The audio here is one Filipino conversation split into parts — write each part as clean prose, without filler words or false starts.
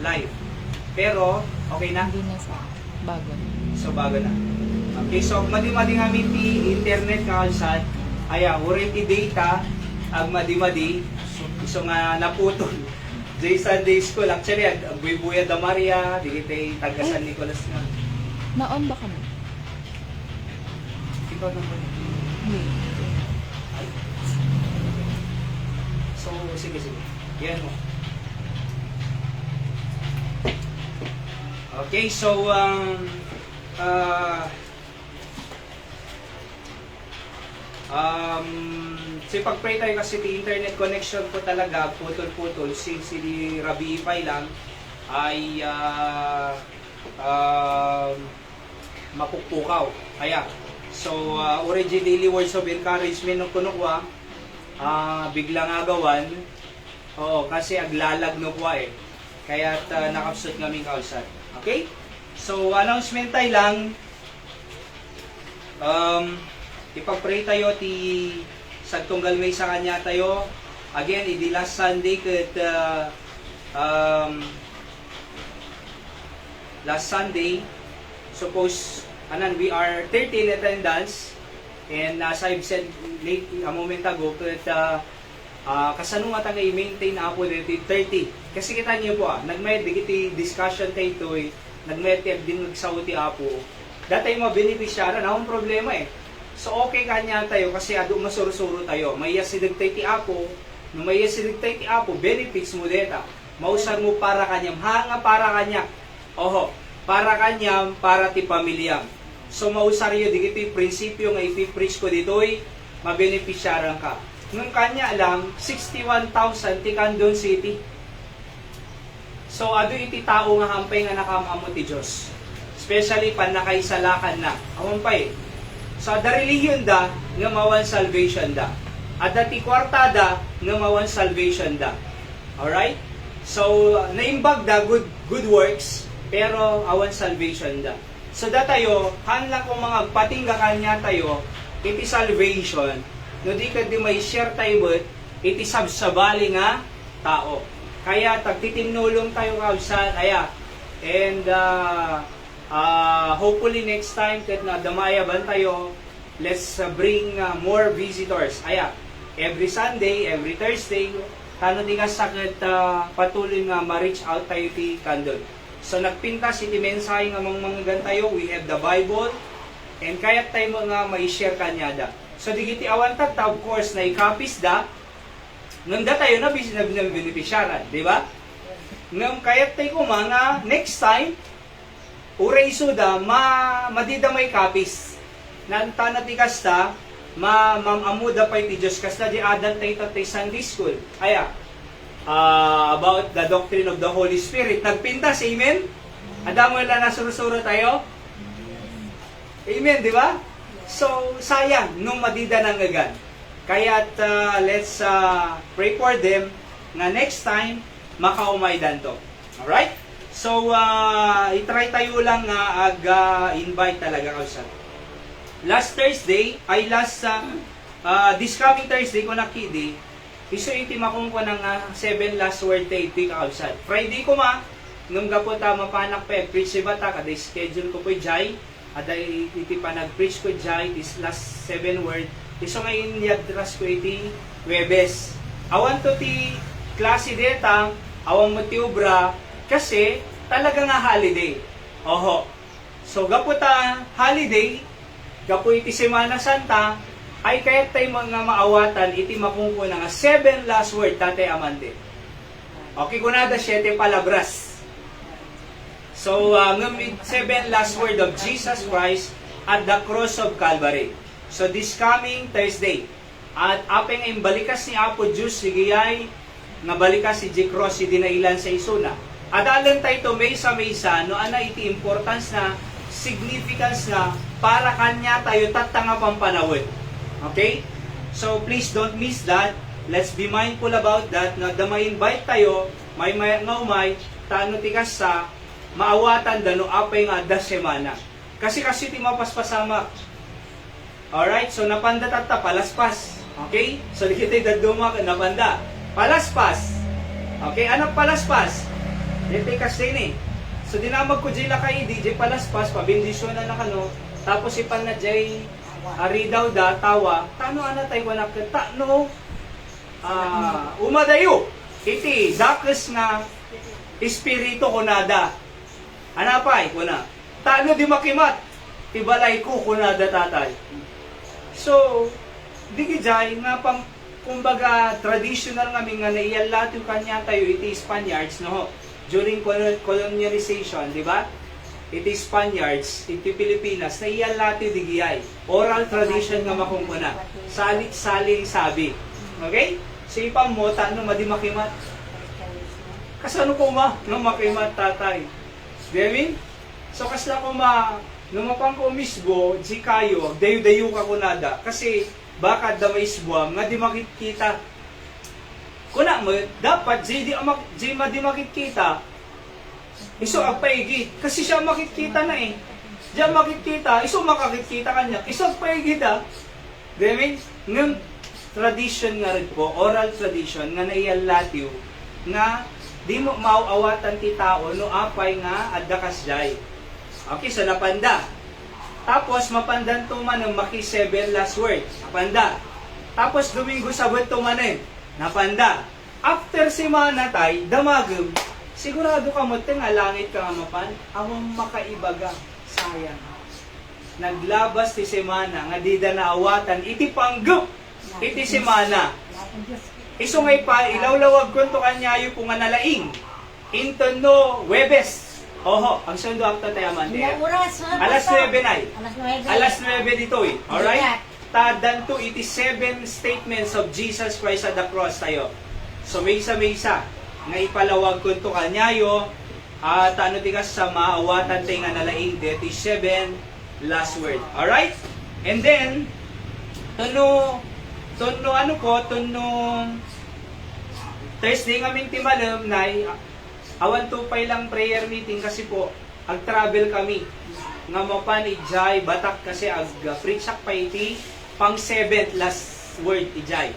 live. Pero, okay na? Hindi na sa bago. So, bago na. Okay, so, madi-madi nga ti internet kalsad, aya, already data, ag madi-madi, so nga naputol. Jay Sunday School, actually, ag Buya da Maria, di kita taga San Nicolas nga. Na-on ba kami? Ikaw naman. Hindi. So, sige. Yan mo. Okay, so, pag-pray tayo kasi the internet connection ko talaga, putol-putol, si Rabi Ipay lang, ay mapukpukaw. Kaya, so, originally words of encouragement ng kunukwa, biglang agawan, oo, kasi aglalag no kwa eh. Kaya nakapsot kami kausad. Okay? So, announcement tayo lang. Ipag-pray tayo ti sagtunggal may sa kanya tayo. Again, idi last Sunday kat last Sunday, suppose we are 30 in attendance, and as I've said late a moment ago kat kasano nga tayo i-maintain na po dito 30. Kasi kita niyo po nagmayad digiti discussion tayo ito nagmayad din nagsauti apo. Dati yung mga beneficiary na akong problema eh. So okay kanya tayo kasi ado masuro-suro tayo. May yasidag tayo ti apo, no may yasidag tayo ti apo, benefits mo deta. Mausar mo para kanyam, hanga para kanya. Oho, para kanyam, para ti pamilyam. So mausar yun, digiti prinsipyo nga ipi-preach ko dito'y mabeneficiaran ka. Nung kanya lang, 61,000 ti Candon City. So ado iti tao nga hampay nga nakamamo ti Diyos. Especially pan nakaisalakan na. Amon pa eh. So, the religion da, nga mawan salvation da. At dati kwartada, nga mawan salvation da. Alright? So, naimbag da, good works, pero awan salvation da. So, da tayo, hanlang kung mga patingga kanya tayo, iti salvation, no di ka di may share tayo but, iti sabsabali nga tao. Kaya, tagtitinulong tayo kausan, and, hopefully next time kat na damayaban tayo, let's bring more visitors. Every Sunday, every Thursday, tano di nga sakit patuloy nga ma-reach out tayo ti Candon. So nagpinta si ti mensahe nga mga tayo, we have the Bible, and kaya tayo mga mai-share kanyada. So digiti awantat ta, of course, na i-copies da, nanda tayo na beneficiaran, di ba? Ngam kaya tayo mga next time, uray suda, madidamay kapis. Nanta na ti kasta, mamamuda pa ti Diyos. Kasta di adan tayo tatay Sunday School. About the doctrine of the Holy Spirit. Nagpintas, amen? Adamo lang na surusuro tayo? Amen, di ba? So, sayang, nung madida ng agad. Kaya't let's pray for them na next time, makaumaydan to. Alright? So, itry tayo lang nga invite talaga kausan. Last Thursday, this coming Thursday ko nakidi, iso iti makong ko ng 7 last word tayo iti kausan. Friday ko nung gapo ta mapanak pa, preach si bata, kada schedule ko po jay, ada iti pa nag-preach ko jay, this last 7 word, iso ngayon yadras ko iti Webes. Awan to ti klase deta, awan mo ti ubra, kasi talaga nga holiday. Oho. So gapo ta holiday, gapo iti Semana Santa, ay kaya tayo mga maawatan iti makungko nga 7 last word tate amante. Okay, kunada 7 palabras. So 7 last word of Jesus Christ at the cross of Calvary. So this coming Thursday, at apeng ang balikas ni Apo Diyos, sigiyay, nga balikas si J-Cross, si dinailan sa isuna. Adalan tayo ito mesa-mesa, no ana iti importance na, significance na, para kanya tayo tatanga pampanawid. Okay? So please don't miss that. Let's be mindful about that. Na may invite tayo, may ngaumay, tano tikas sa, maawatan dano apay nga da semana. Kasi ti mapaspasama. Alright? So napanda tata, palaspas. Okay? So di kita daduma, napanda. Palaspas. Okay? Anong palaspas? Dito kasi ni. So dinamag ko jay lakay DJ palaspas pabindisyon na nakano tapos ipan na jay ari daw da tawa tano ana tay wala ka no umadayo iti dakes nga espiritu kunada anapay kuna tano di makimat ibalay ko kunada tatay. So di jay nga pang kumbaga traditional nga nga naiyal yung kanya tayo iti Spaniards no during colonialization, di ba? Iti Spaniards, iti Pilipinas, naiyal natin digiyay. Oral tradition nga makumpuna. Salit-saling sabi. Okay? So ipang mo, no madimakimat. Kasano ko ma, no makimat tatay. Di amin? So kasla ko ma, numapang ko misbo, di kayo, dayo-dayo ka kunada. Kasi baka damay isbuam, nga di makikita. Kuna mo, dapat di makikita, iso agpaigid. Kasi siya makikita na eh. Diyan makikita, iso makakikita kanya. Iso agpaigid ah. Demin, ng tradition nga rin po, oral tradition, nga naiyalatiw, nga di mo mauawatan ti tao, no apay nga addakas jay. Okay, so napanda. Tapos, mapandan tuman ng maki 7 last word. Napanda. Tapos, Domingo sabot tumanin. Napanda. After semana tay, damagem, sigurado ka mo nga langit ka nga mapan, awang makaibaga, sayang. Naglabas ti semana, nga di da naawatan, iti panggap, iti semana. Iso ngay pa, ilawlawag ko to kanyayo kung nga nalaing. Into no, Webes. Oho, ang sundo akta tayo amante. Alas 9 nay. Alas 9 dito eh. Alright? Tadan to, iti 7 statements of Jesus Christ at the cross tayo. So, maysa-maysa, nga ipalawag ko ito kanyayo, at ano tigas sa maawatan tayo nga nalaing, 7 last word. Alright? And then, tuno Thursday kaming timalam, nay, awan tupay lang prayer meeting kasi po, ag-travel kami, nga mapan ijay, batak kasi ag-preachak pa iti, pang 7th last word ijay.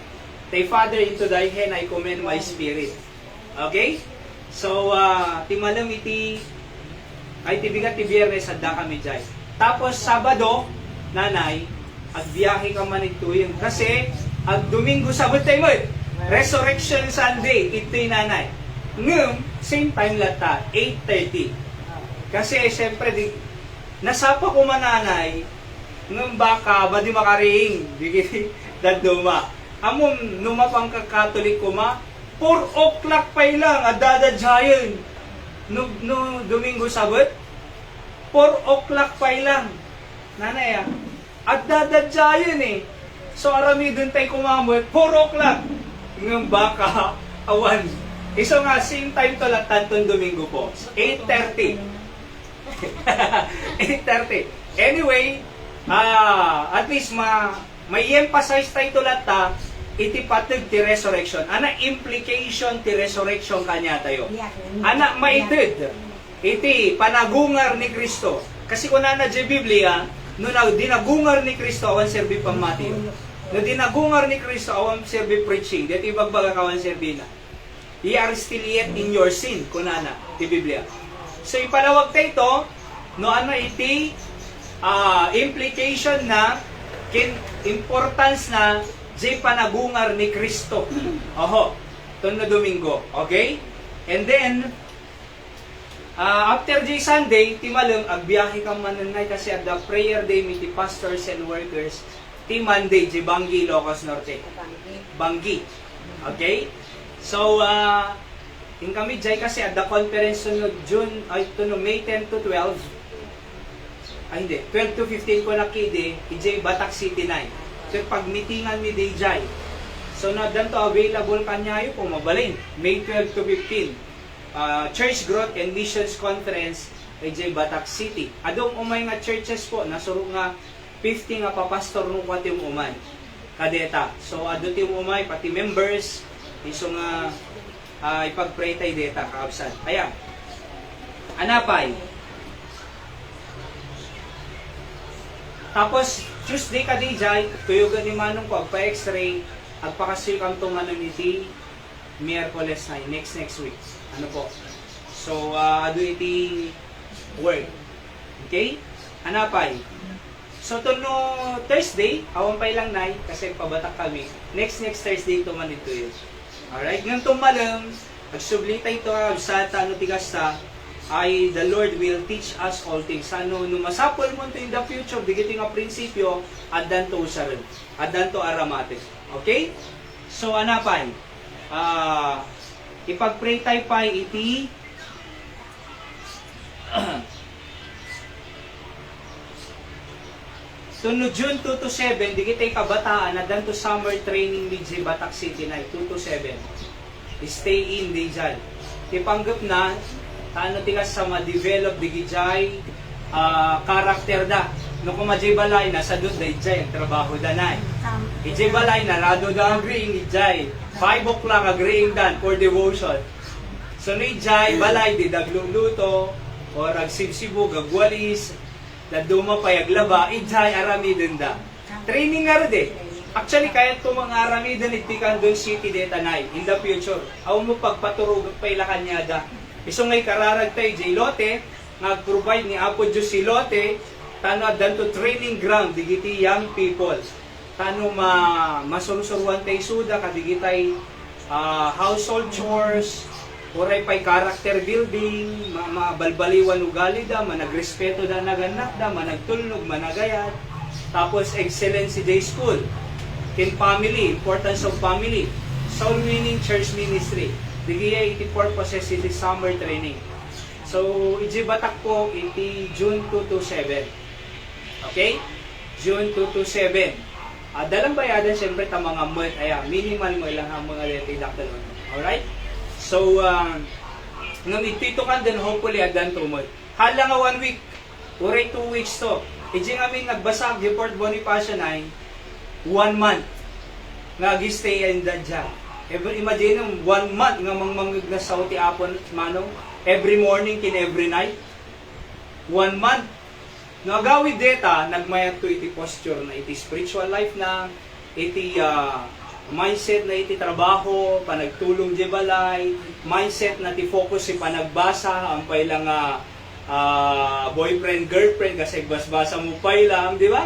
Tay Father, into thy hand I commend my spirit. Okay? So, timalam iti, ay tibigat ti Biyernes, adda kami jay. Tapos, Sabado, nanay, agbiyahe ka man ituyong. Kasi, ag Domingo, Sabot tayo mo, Resurrection Sunday, ito'y nanay. Ngum, same time lata, 8:30. Kasi, siyempre, nasapa ko mananay, ngum baka, ba di makaring, di daduma. Amom, numapang ka-Catholic ko ma, 4 o'clock pa ilang, adadadyayon. No Domingo Sabot, 4 o'clock pa ilang. Nanay adadadyayon eh. So arami dun tayo kumamot, 4 o'clock. Ngum baka, awan. Iso nga, same time to lang, tantong Domingo po. 8:30. 8:30. Anyway, at least may emphasize tayo to lata, iti patag ti resurrection. Ana implication ti resurrection kanya tayo. Ana maited, iti panagungar ni Kristo. Kasi kung na di Biblia, no dinagungar ni Kristo, awan serbi pamati. No dinagungar ni Kristo, awan serbi preaching. Dito ibagbaga kawan serbi na. Ye are still yet in your sin, kunana, ti Biblia. So ipalawag tayo ito, no ano iti implication na importance na di panagungar ni Kristo. Oho, tuno Domingo. Okay? And then, after di Sunday, timalong, agbiyahe ka mananay kasi at the prayer day with the pastors and workers, ti Monday, di Bangi, Ilocos Norte. Bangi. Okay? So, in kami jay kasi at the conference no June, May 10 to 12, ay hindi, 12 to 15 ko nakide, ijay Batak City 9. So, pag-meetingan mi day jay. So, na danto available kanyayo po, mabalin. May 12 to 15. Church Growth and Missions Conference, ijay Batak City. Adong umay nga churches po, nasuro nga 50 nga papastor nung kwatim umay. Kadeta. So, ado tim umay, pati members, iso nga ipag-pray tayo deta, kaabsan. Ayan. Anapay. Tapos, Tuesday ka di jay, tuyugan ni Manong ko, agpa-x-ray, agpakasuy kang itong niti, Miyerkules na, next week. Ano po? So, ado iti work. Okay? Anapay. So, to no Thursday, awan pay lang nay, kasi pabatak kami. Next Thursday, ito man ito yun. Alright? Ngayon tumalang, agsublita ito, sa ano tigasta, ay the Lord will teach us all things. Ano, no masapol mo ito in the future, digiti nga prinsipyo, adan to usaran. Adan to aramate. Okay? So, anapay. Ipag-pray tayo pa iti so no June 2 to 7, di kita kabataan na dan to summer training ni Batak City na 2 to 7. Stay in di dyan. Ipanggap na, taano tikas sa ma-develop di gijay karakter da. No kung majay balay na sa doon di jay, ang trabaho da na. Ijay balay na rado da agreeing ijay. 5 o'clock agreeing dan for devotion. So no ijay balay di dagluluto or agsibsibo gagwalis na dumapayag-laba, ijay aramidin da. Training nga rin Actually, kahit kung mga aramidin itikan doon city de tanay, in the future, aw mo pagpaturog payla kanya da. Iso ngay kararag tayo, jay lote, nag-provide ni Apo Diyos si lote, tano danto training ground, digiti young people. Tano masurusuruan tayo suda, kadigitay household chores, oray pa'y character building, mabalbaliwan ugali da, managrespeto da naganak da, managtulnog, managayat. Tapos excellence day school. In family, importance of family. Soul winning church ministry. Digiya iti purposes iti summer training. So, iti batak po iti June 2 to 7. Okay? June 2 to 7. Dalang bayadan siyempre ta mga month, minimal mo lang ang mga leti daktal. Alright? So, ito kan din hopefully adan tumod. Hala nga 1 week, uray 2 weeks to. Iji kami nagbasa, Port Bonifacio 9, 1 month. Nag-stay in dadya. Imagine 1 month nga mangmangag na sa uti apon, manong, every morning kin every night. 1 month. Nagawid data, nagmayat to iti posture na iti spiritual life na, iti mindset na iti trabaho, panagtulong di balay, mindset na ti focus si panagbasa, ang pailang boyfriend, girlfriend, kasi basbasa mo pailang, di ba?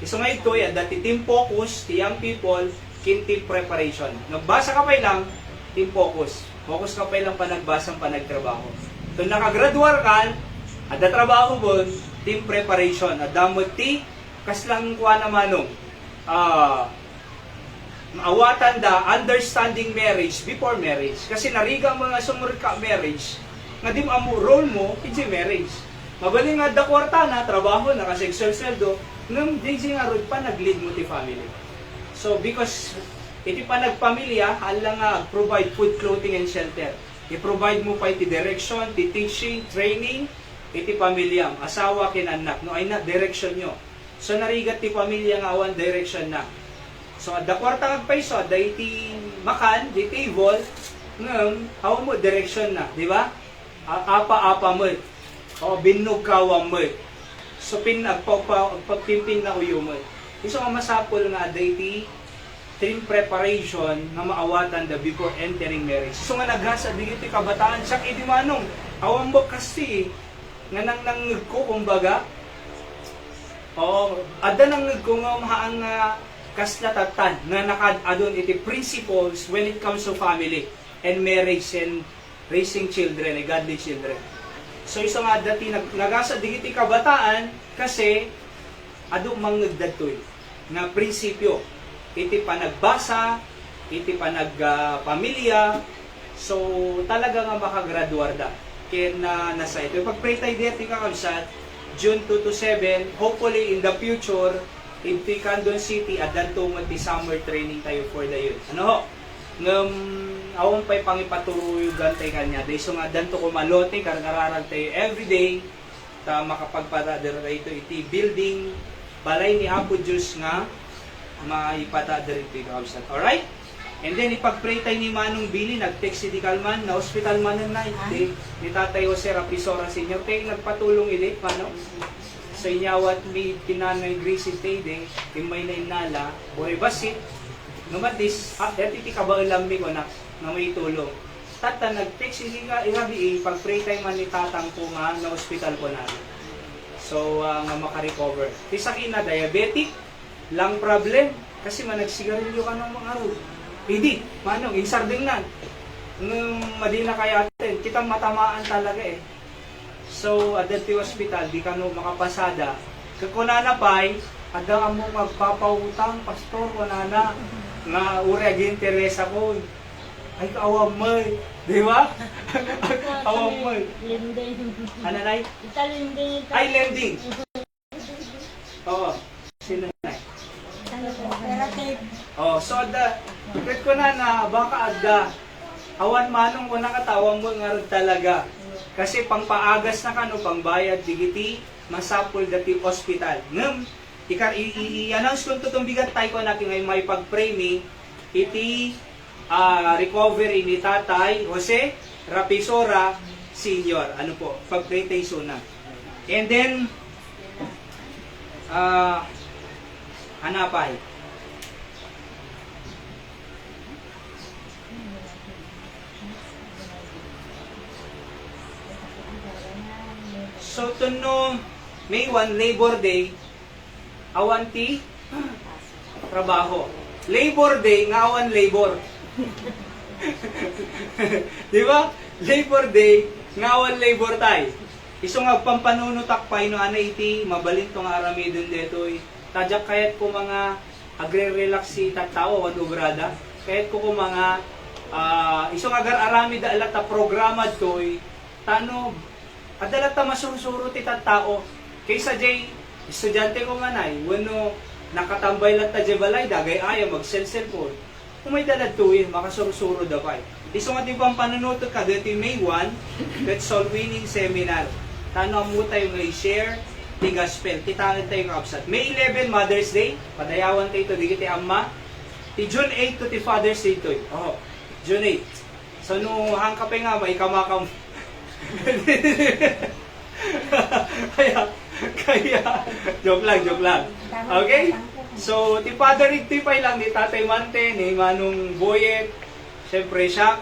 So nga ito, dati team focus, ti young people, kin team preparation. Nagbasa ka pailang, team focus. Focus ka pailang panagbasang panagtrabaho. Kung nakagraduar ka, ada trabaho mo, team preparation. Adamot ti, kaslang kuha namanong, maawatan da, understanding marriage before marriage. Kasi narigang mga sumurod ka marriage, nga di mo role mo, hindi marriage. Mabaling nga da kwarta na, trabaho na, kasi sweldo, nung di nga road pa, nag-lead mo ti family. So, because, iti pa nagpamilya, hala nga, provide food, clothing, and shelter. I-provide mo pa iti direction, ti teaching, training, iti pamilyam, asawa, kinanak, no ay na, direction nyo. So, narigat ti pamilya nga, one direction na. So, at the kwarta kagpaiso, da iti makan, di table, ngam, hawa mo, direction na, di ba? Apa-apa mo, o binog kawa mo. So, pagpimpin na uyo mo. Iso nga masapol nga, da iti team preparation na maawatan da before entering marriage. So, nga naghasa, di iti kabataan, siya iti manong, awan mo kasi, nga nang ko, kumbaga, ada nang ko nga mahaan nga, kaslatatan na nakadadon iti principles when it comes to family and marriage and raising children, godly children. So isa nga dati nagasa digiti kabataan kasi adu mangnagdadtoy nga prinsipyo iti panagbasa, iti panagpamilya. So talaga nga makagraduar da ken nasa ito. Pag-pray tayo dito kakabsat June 2 to 7, hopefully in the future in Candon City at dantungan ti summer training tayo for the youth. Ano ho? Awang pa'y pangipatuyugan tayo kanya. Dahil so nga danto ko malote, kargararag tayo everyday ta makapagpatader ito iti building balay ni Apo Diyos nga maipatader ito kakabsat. Alright? And then ipag-pray tayo ni Manong Billy, nag-text si Kalman, na hospital man na iti ni Tatay Jose Rapisora Senior. Tayo nagpatulong ili, paano? Sa inyawat mi pinanay Gracie Tade, imay na inala, buhay basit, numatis, dati ti kabailam mi ko na may tulong. tata nag-text igabi pag-pray time man ni tatang ko nga na hospital po namin. So, nga makarecover. Tisaki na diabetic, lang problem, kasi managsigarilyo ka ng mga araw. Hindi, manong, insarding na. Nung madina kaya atin, kitang matamaan talaga eh. So, adat ti hospital, di ka no makapasada. Kakunana pa'y, ada mo magpapautang, pastor, kunana, nga uri aging Teresa ko. Ay, kaawam mo eh. Di ba? Kaawam mo eh. Lending. Ano na eh? Ita lending. Ay, lending. Oo. Sino na eh? Oh, so ada, kahit ko na baka ada, awan manong ko nakatawang mo nga rin talaga. Kasi pangpaagas na kano, pangbayad, digiti, masapul dati hospital. Ngam, i-announce ko itong bigat tayo ko natin ngayon may pag-pray me, iti recovery ni Tatay Jose Rapisora Senior. Ano po, pag-pray tayo suna. And then, hanapay. So, tuno May 1, Labor Day, awanti, trabaho. Labor Day, nga awan labor. Di ba? Labor Day, nga awan labor tayo. Iso nga pampanunutakpay no ana iti, mabalin tong arami dun detoy. Tadyak kayat ko mga agre-relax si tattao, wan obrada. Kayat ko mga, iso nga arami da alata programa toy, tano, adalata masursuro ti tattao. Kaysa jay, estudyante ko manay, wano nakatambay lang ta balay, dagay ayaw mag-cellphone. Kung may dalad tuwin, makasursuro da pa. Iso nga di ba ang panunutot ka, dito May 1, Let's Soul Winning Seminar. Tano mo tayo nga i-share, ti gospel, titangan tayo nga absat. May 11, Mother's Day, padayawan tayo ito, di kiti amma. Ti June 8 to ti Father's Day ito. Oh, June 8. So, no hangkapay nga, may kamakam. kaya, joke lang. Okay? So, ti Father Igtipay lang, ni Tatay Mante, ni Manong Boyet, syempre siya,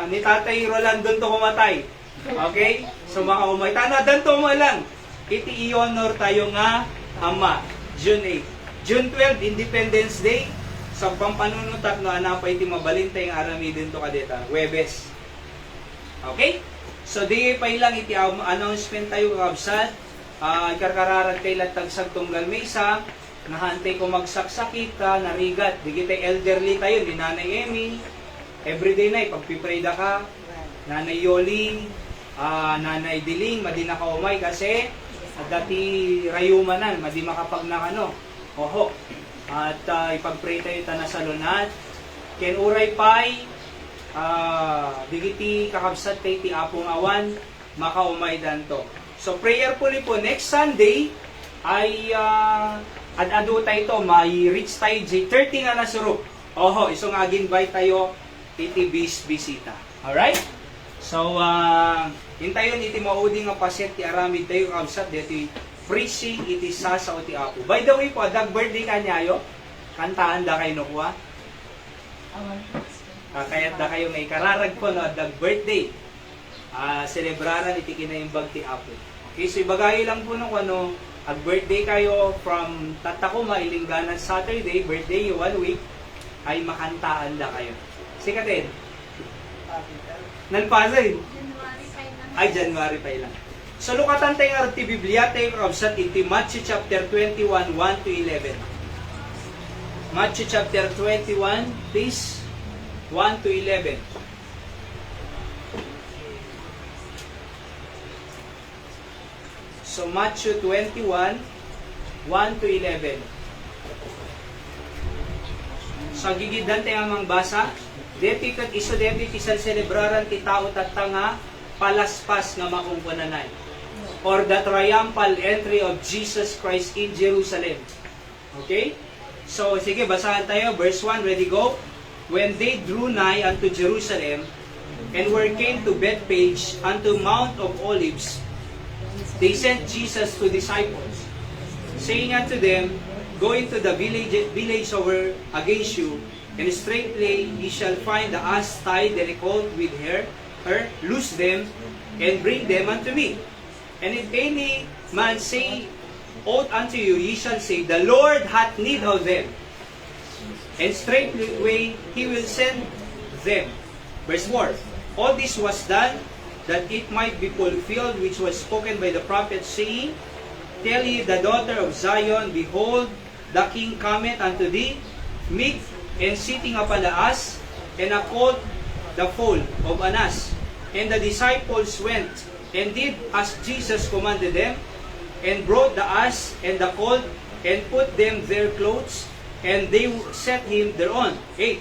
ni Tatay Rolando to kumatay. Okay? So, mga umay, tanadan to mo lang, iti i-honor tayo nga, ama, June 8. June 12, Independence Day, sa pampanunutak no, anapay iti mabalintay ng aramidin to kadeta, Webes. Okay? So, di pa lang iti announcement tayo kabsat. Karkararag kay latag tunggal mesa. Nahantay ko magsaksakit ka, narigat. Di kita elderly tayo, ni Nanay Emmy. Everyday na, pagpiprayda ka. Nanay Yoli, Nanay Diling, madi nakaumay kasi dati rayuma na, madi makapag na ano. Oho. At ipagpray tayo tanasalunat. Ken uray pay, digiti kakabsat tayo ti apong awan, makaumay danto. So prayerfully po, next Sunday ay ad-ado tayo ito, may reach tayo 30 nga nasurup. Oho, isong ag-invite tayo iti bisita. Alright? So, hintayon iti mauding nga paset ti aramid tayo kakabsat dito preaching iti sasa o ti apo. By the way po, adag birthday kanyayo, kantaan da kayo nukuha. Kaya da kayo may kararag po no, adag birthday. Celebraran iti kinaimbag ti apo. Okay, so ibagay lang po nung ano, ag-birthday kayo from Tatakuma, Ilingganan Saturday, birthday 1 week, ay makantaan da kayo. Sikatin? Nalpasay? Ay, January pa lang. So, lukatan tayo nga ti Biblia tayo kabsat iti Matthew chapter 21, 1 to 11. Matthew chapter 21, please, 1 to 11. So, Matthew 21, 1 to 11. So, gigidan tayo amang basa. Deti kat iso deti tisal celebraran ti tao tatanga palaspas nga makumpunanay. Or the triumphal entry of Jesus Christ in Jerusalem. Okay? So, sige, basahan tayo. Verse 1, ready, go. When they drew nigh unto Jerusalem, and were came to Bethphage, unto Mount of Olives, they sent Jesus to disciples, saying unto them, Go into the village over against you, And straightway ye shall find the ass tied and a colt with her, loose them, and bring them unto me. And if any man say aught unto you, ye shall say, The Lord hath need of them. And straightway he will send them. Verse 4. All this was done, that it might be fulfilled, which was spoken by the prophet, saying, Tell ye the daughter of Zion, Behold, the king cometh unto thee, meek and sitting upon the ass, and a colt the foal of an ass. And the disciples went, and did as Jesus commanded them, and brought the ass and the colt, and put them their clothes, and they set him thereon. 8.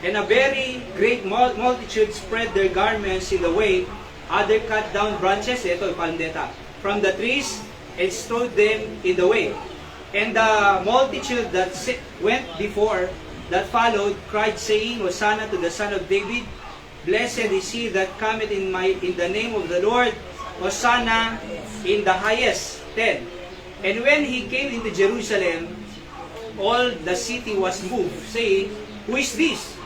And a very great multitude spread their garments in the way, other cut down branches, ito palmdeta, from the trees, and strewed them in the way. And the multitude that went before, that followed, cried, saying, Hosanna to the Son of David, Blessed is he that cometh in the name of the Lord, Hosanna in the highest. 10. And when he came into Jerusalem, all the city was moved, saying, Who is this?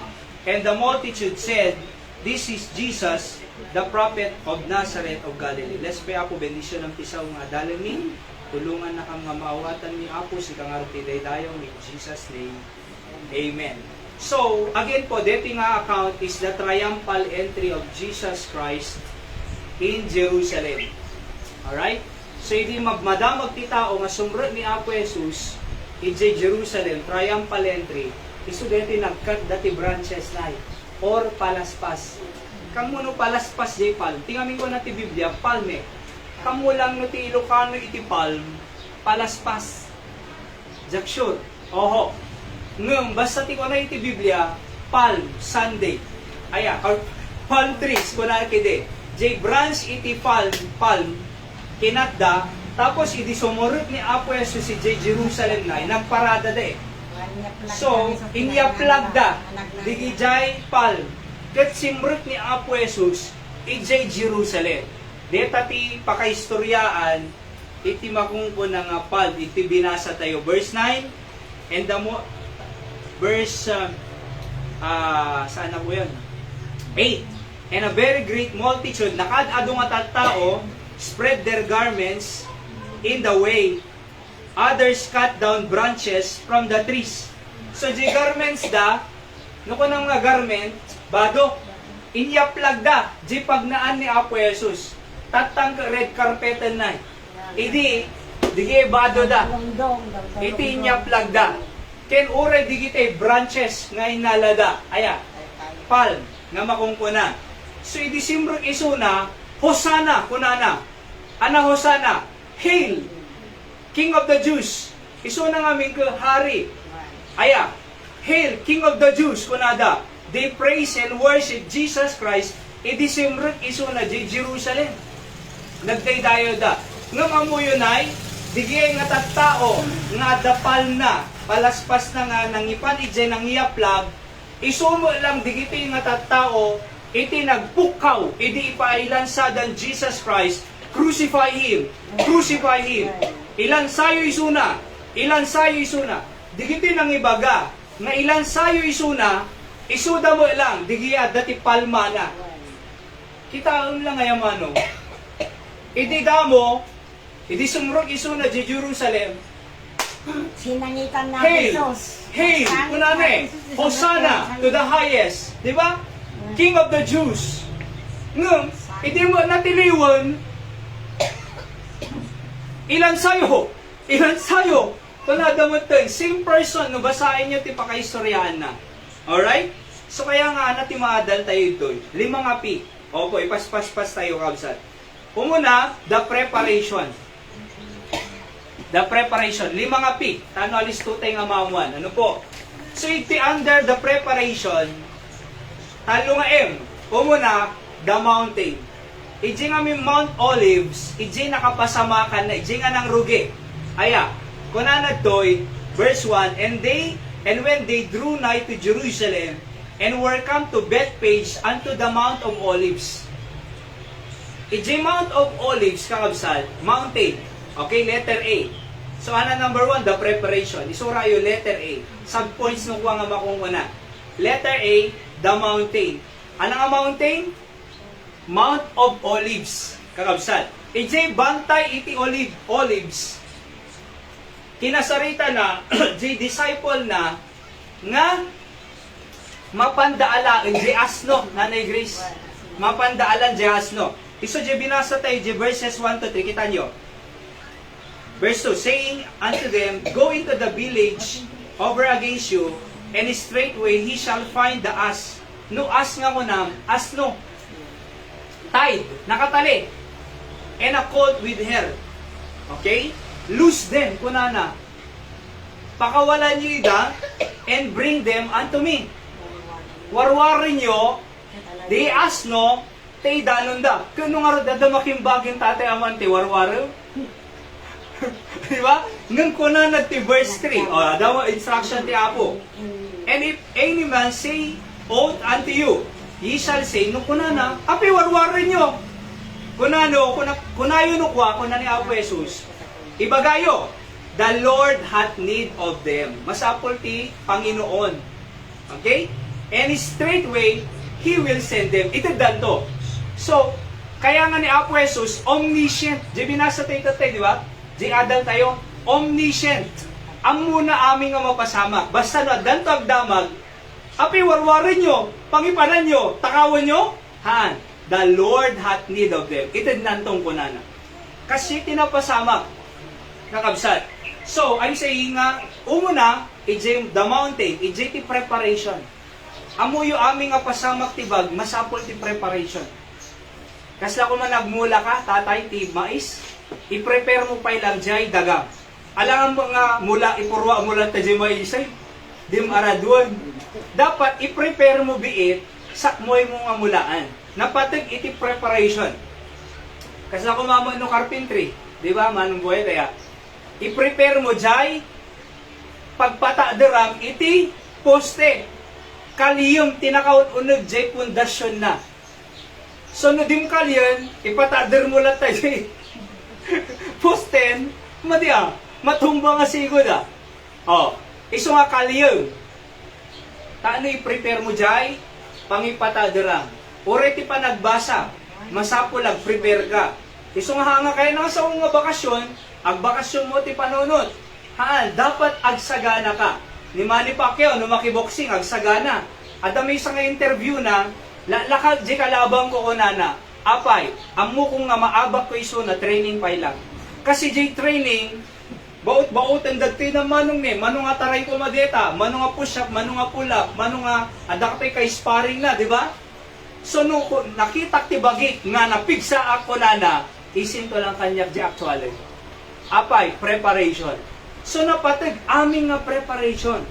And the multitude said, This is Jesus, the prophet of Nazareth of Galilee. Let's pray. Apo, bendisyon ng pisaw nga dalangin. Tulungan na kang maawatan ni Apo, si kangarati dayong in Jesus' name. Amen. So, again po, dito nga account is the triumphal entry of Jesus Christ in Jerusalem. Alright? So, hindi madamag ti tao nga sumrot ni Apo Jesus in Jerusalem, triumphal entry. Isu dito nagkat dati branches na or palaspas. Kamu no palaspas di palm. Tingamin ko na ti Biblia, palme. Kamu lang no ti Ilocano iti palm, palaspas. Jaksure. Oho. Ngum, basta ti ko na iti Biblia, palm, Sunday. Aya, palm trees, ko na kide. J branch iti palm, kinatda, tapos iti sumurot ni Apo Jesus si J Jerusalem na, nagparada da eh. So, inya plagda, digi jay palm. Kat simrut ni Apo Jesus, ijay Jerusalem. Deta ti pakaistoryaan, iti makungko na nga palm, iti binasa tayo. Verse 9, and the verse, saan na po yun? 8. And a very great multitude, nakad-ado nga tao, spread their garments in the way. Others cut down branches from the trees. So, di garments da, nuko nang nga garment, bado, inyaplag da, di pagnaan ni Apo Jesus. Tatang red carpetan na. Idi, digi bado da. Iti inyaplag da. Ken ure digite branches nga inalada. Aya, palm, nga makungkuna. So, idi simruk isuna, Hosanna, kunana. Ana Hosanna, Hail, King of the Jews. Isuna nga ming hari. Aya, Hail, King of the Jews, kunada. They praise and worship Jesus Christ. Idi simruk isuna di Jerusalem. Nagdaydayo da. Ngam amuyo nay, digay nga tattao, nga dapal na, palaspas na nga, nangipan ijay nang iaplag, isumo lang digiti nga tattao, iti nagpukaw, iti ipailansadan Jesus Christ, crucify Him, crucify Him. Ilan sayo isuna, ilan sayo isuna, digiti nang ibaga, nga ilan sayo isuna, isuda mo lang, digiya dati palma na. Kitaon lang ngayon ano, iti damo, iti sumrok isuna di Jerusalem, sinangitan na Hail! Jesus. Hail! Kunane! Hosanna to the highest! Di ba? King of the Jews. Ngum, hindi mo natiliwan, ilan sayo? Ilan sayo? Panadamutin, same person, no, basahin nyo, tipakaistoryahan na. Alright? So kaya nga, natimaadal tayo doon. 5 nga pi. Opo, ipaspas-pas tayo, kabsat. Umuna, the preparation. The preparation. 5 nga pi. Tano alis tutay nga mamuan. Ano po? So, iti under the preparation, talo nga M. Umuna, the mountain. Iji nga may Mount Olives, iji nakapasamakan na, iji nga nang rugi. Aya, kunanad to'y, verse 1, and when they drew nigh to Jerusalem, and were come to Bethpage unto the Mount of Olives. Iji Mount of Olives, kakabsal, mountain. Okay, letter A. So, number 1, the preparation. Isura yung letter A. Subpoints nung kuha nga makunguna. Letter A, the mountain. Ano nga mountain? Mount of Olives. Kakabsat. Ijay bantay iti olives. Kinasarita na, jay disciple na, nga mapandaalaan jay asno, Nanay Grace. Mapandaalan jay asno. Iso jay binasa tayo jay verses 1 to 3. Kita nyo. Verse 2, saying unto them, go into the village over against you, and straightway he shall find the ass. No ass nga mo nam, asno. Tied, nakatali. And a colt with her. Okay? Loose them, kunana. Pakawalan nyo ida, and bring them unto me. Warwarin nyo, di asno, te danon da. Kano nga dadamaking baging tatay amante, warwaro? Diba? Nung kunana ti verse 3, daw instruction ti Apo. And if any man say oath unto you, ye shall say, nung kunana, api warwarin nyo. Kunano, kunayo nukwa, kunani Apo Jesus, ibagayo, the Lord hath need of them. Masapol ti Panginoon. Okay? And straightway, He will send them. Ito danto. So, kaya nga ni Apo Jesus, omniscient. Di binasa tayo tatay, di ba? Di adal tayo, omniscient. Ang muna aming nga mapasama. Basta na, danto agdamag, api warwarin nyo, pangipanan nyo, takawan nyo, haan, the Lord hath need of them. Ito nantong kunana. Kasi tinapasama, kakabsat. So, I'm saying nga, umuna, ijay the mountain, ijay ti preparation. Amo yung aming nga pasamak tibag, masapol ti preparation. Kasi ako man nagmula ka, tatay, ti mais, i-prepare mo pa ilang jay dagang. Alam ang mga mula, ipurwa mula ta jay maisay, dim araduan. Dapat i-prepare mo biit, sakmoy mo nga mulaan. Napatag iti preparation. Kasi ako mamo no carpentry, di ba, manong buhay kaya, i-prepare mo jay, pagpata derang iti poste. Kaliyom tinakaut uneg jay pundasyon na. So no dim kalyan, ipatader mo lang tayo. Posten, madia, matumba nga sigod ah. Iso nga kaliyom. Taano i-prepare mo jay, pangipataderang. Ore ti pa nagbasa, masapo prepare ka. Iso nga hanga kayo na sa mga bakasyon, ag bakasyon mo ti panunot. Haan, dapat agsagana ka. Ni Manny Pacquiao, no makiboxing, agsagana. At may isang interview na, lakad di kalabang ko kunana, apay, amo kong nga maabak ko iso na training pa lang. Kasi di training, baut-baut ang dagti na manong ni, manong nga taray ko madeta, manong nga push-up, manong nga pull-up, manong nga adakpay kay sparring na, di ba? So nung nakita ti bagit nga napigsa ako na, isin ko lang kanyak di actually. Apay, preparation. So napatag aming nga preparation.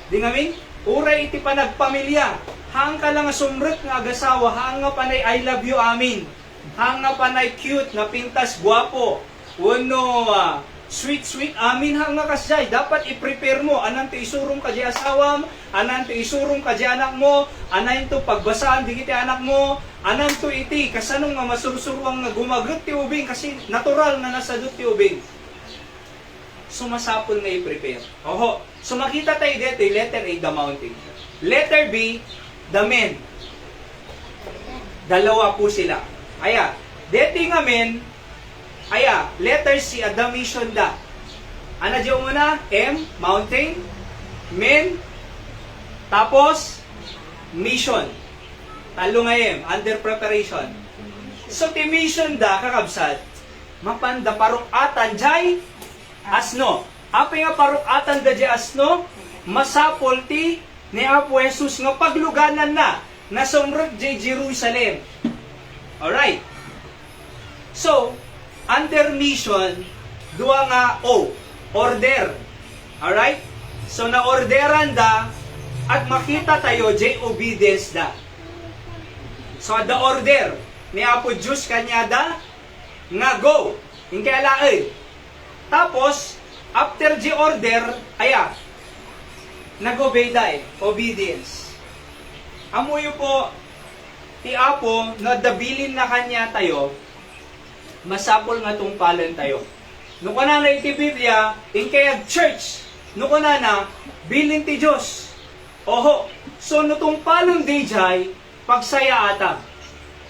Di ngamin, uray iti pa nagpamilya. Hang ka lang nga sumrek nga agasawa, hang nga panay I love you amin. Hang nga panay cute, nga pintas, guwapo. Wano, sweet amin hang nga kasjay. Dapat i-prepare mo, anang ti isurum ka di asawam, anang ti isurum ka di anak mo, anang to pagbasaan di kiti anak mo, anang to iti, kasanong nga masursuruang nga gumagot ti ubing, kasi natural na nasadot ti ubing. Sumasapol nga i-prepare. Oho. So makita tayo dito, letter A, the mountain. Letter B, the men. Dalawa po sila. Aya, dito nga men, aya, letter C, the mission da. Ano dyan muna? M, mountain, men, tapos, mission. Talo nga M, under preparation. So, ti mission da, kakabsat, mapanda parukatan jay, asno. Apa nga parukatan da jay asno, masapol ti ni Apo Jesus nga pagluganan na, nasumrot jay Jerusalem. Alright. So, under mission, duwa nga O, order. Alright? So, na-orderan da, at makita tayo, jay obedience da. So, the order, ni Apo Diyos kanya da, nga go, yung kailain. Tapos, after the order, aya, nag-obey da obedience. Amuyo po, ti Apo, nadabilin na kanya tayo, masapol nga tungpalan tayo. Nung na iti Biblia, in kaya church, nung na bilin ti Diyos. Oho. So, nutong palong dayjay, pagsaya ata.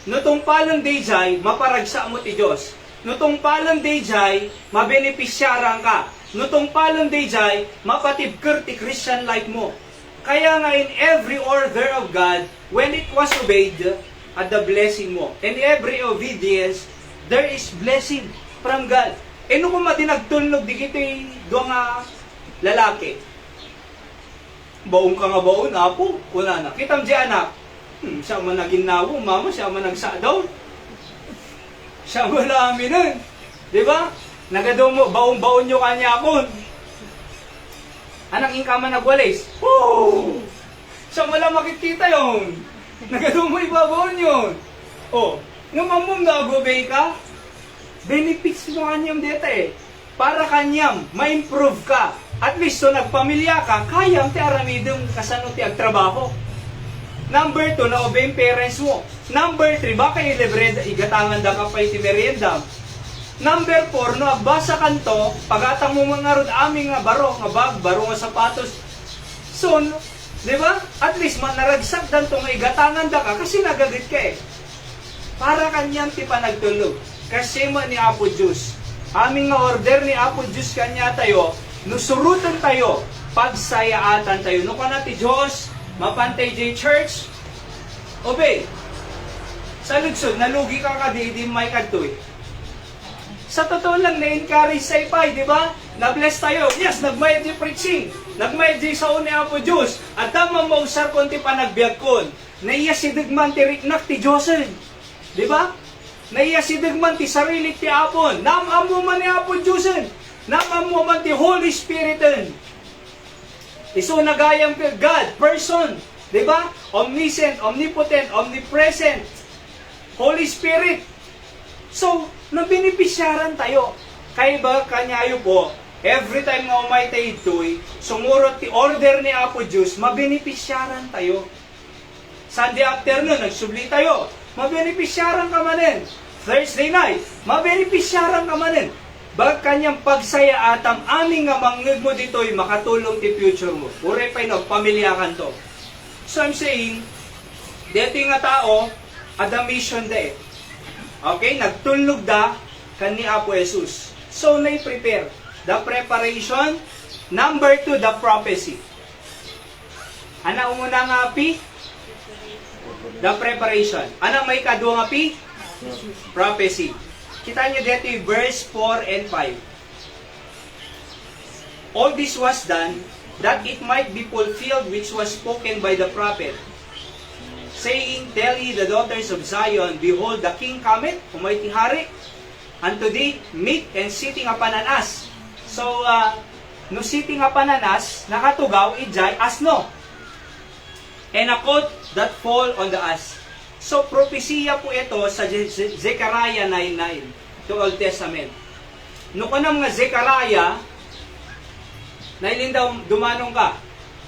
Nutong palong dayjay, maparagsa mo ti Diyos. Nutong palong dayjay, mabenepisyaran ka. Nutong palong dayjay, mapatibker ti Christian life mo. Kaya nga in every order of God, when it was obeyed, at the blessing mo. In every obedience, there is blessing from God. E nung kung madinagtulnog, di kito'y doon nga lalaki. Baon ka nga baon, apo, wala na. Kitam di anak, siya man naging nawo, mama, siya man nagsa daw. Siya wala amin nun. Di ba? Nagadaw mo, baon-baon nyo kanya ako. Anak yung kama nagwalis. Oh! Siya wala makikita yun. Nagadaw mo ibabaon yun. Oh, nung mamum nag-obey ka, benefits mo kanyang dito eh. Para kanyang ma-improve ka. At least, so nagpamilya ka, kayang ti aramidong kasano ti agtrabaho. Number 2, na-obey yung parents mo. Number 3, baka ilibre, igatangan da ka pa iti merienda. Number 4, no, agbasa kanto, pagatang mo mga rod aming nga baro, nga bag, baro nga sapatos. So, di ba? At least, naragsak dan to nga igatangan da ka, kasi nagagit ka eh. Para kanyang ti panagtulog. Kasi mo ni Apo Diyos. Aming nga order ni Apo Diyos kanya tayo, nusurutan tayo, pagsayaatan tayo. No ka na ti Diyos, mapantay J Church, obey. Sa lugsod, nalugi ka ka, di may kadtoy. Sa totoo lang, na-encourage sa ipay, di ba? Na-bless tayo. Yes, nagmayad di preaching. Nagmayad di sa ni Apo Diyos. At tama mausar konti pa nagbiag kon. Naiya si Digman ti riknak ti Diyosen. Di ba? Naiya si Digman ti sarili ti Apon. Namamo man ni Apo Diyosen. Namamo man ti Holy Spiritin. Iso nagayam ka God, person. Di ba? Omniscient, omnipotent, omnipresent. Holy Spirit. So, nabinipisyaran tayo. Kaya ba kanyayo po, every time nga umay tayo ito'y, sumurot ti order ni Apo Diyos, mabinipisyaran tayo. Sunday afternoon, nagsubli tayo, mabinipisyaran ka manin. Thursday night, mabinipisyaran ka manin. Bag kanyang pagsaya atam, aming nga mangig mo dito'y makatulong ti future mo. Ure pa'y nagpamilyakan to. So I'm saying, dito nga tao, ada mission da eh. Okay, nagtulog da kan ni Apo Jesus. So, na-prepare. The preparation. Number 2, the prophecy. Ana umuna nga P? The preparation. Ana may kadua nga P? Prophecy. Kita nyo dito yung verse 4 and 5. All this was done that it might be fulfilled which was spoken by the prophet, saying, tell ye the daughters of Zion, behold, the king cometh, umayti hari, unto thee, meek and sitting upon an ass. So, no sitting upon an ass, nakatugaw, ijay, asno. And a coat that fall on the ass. So, propesya po ito sa Zechariah 9:9, to Old Testament. No kanam nga Zechariah, nailindaw dumanong ka.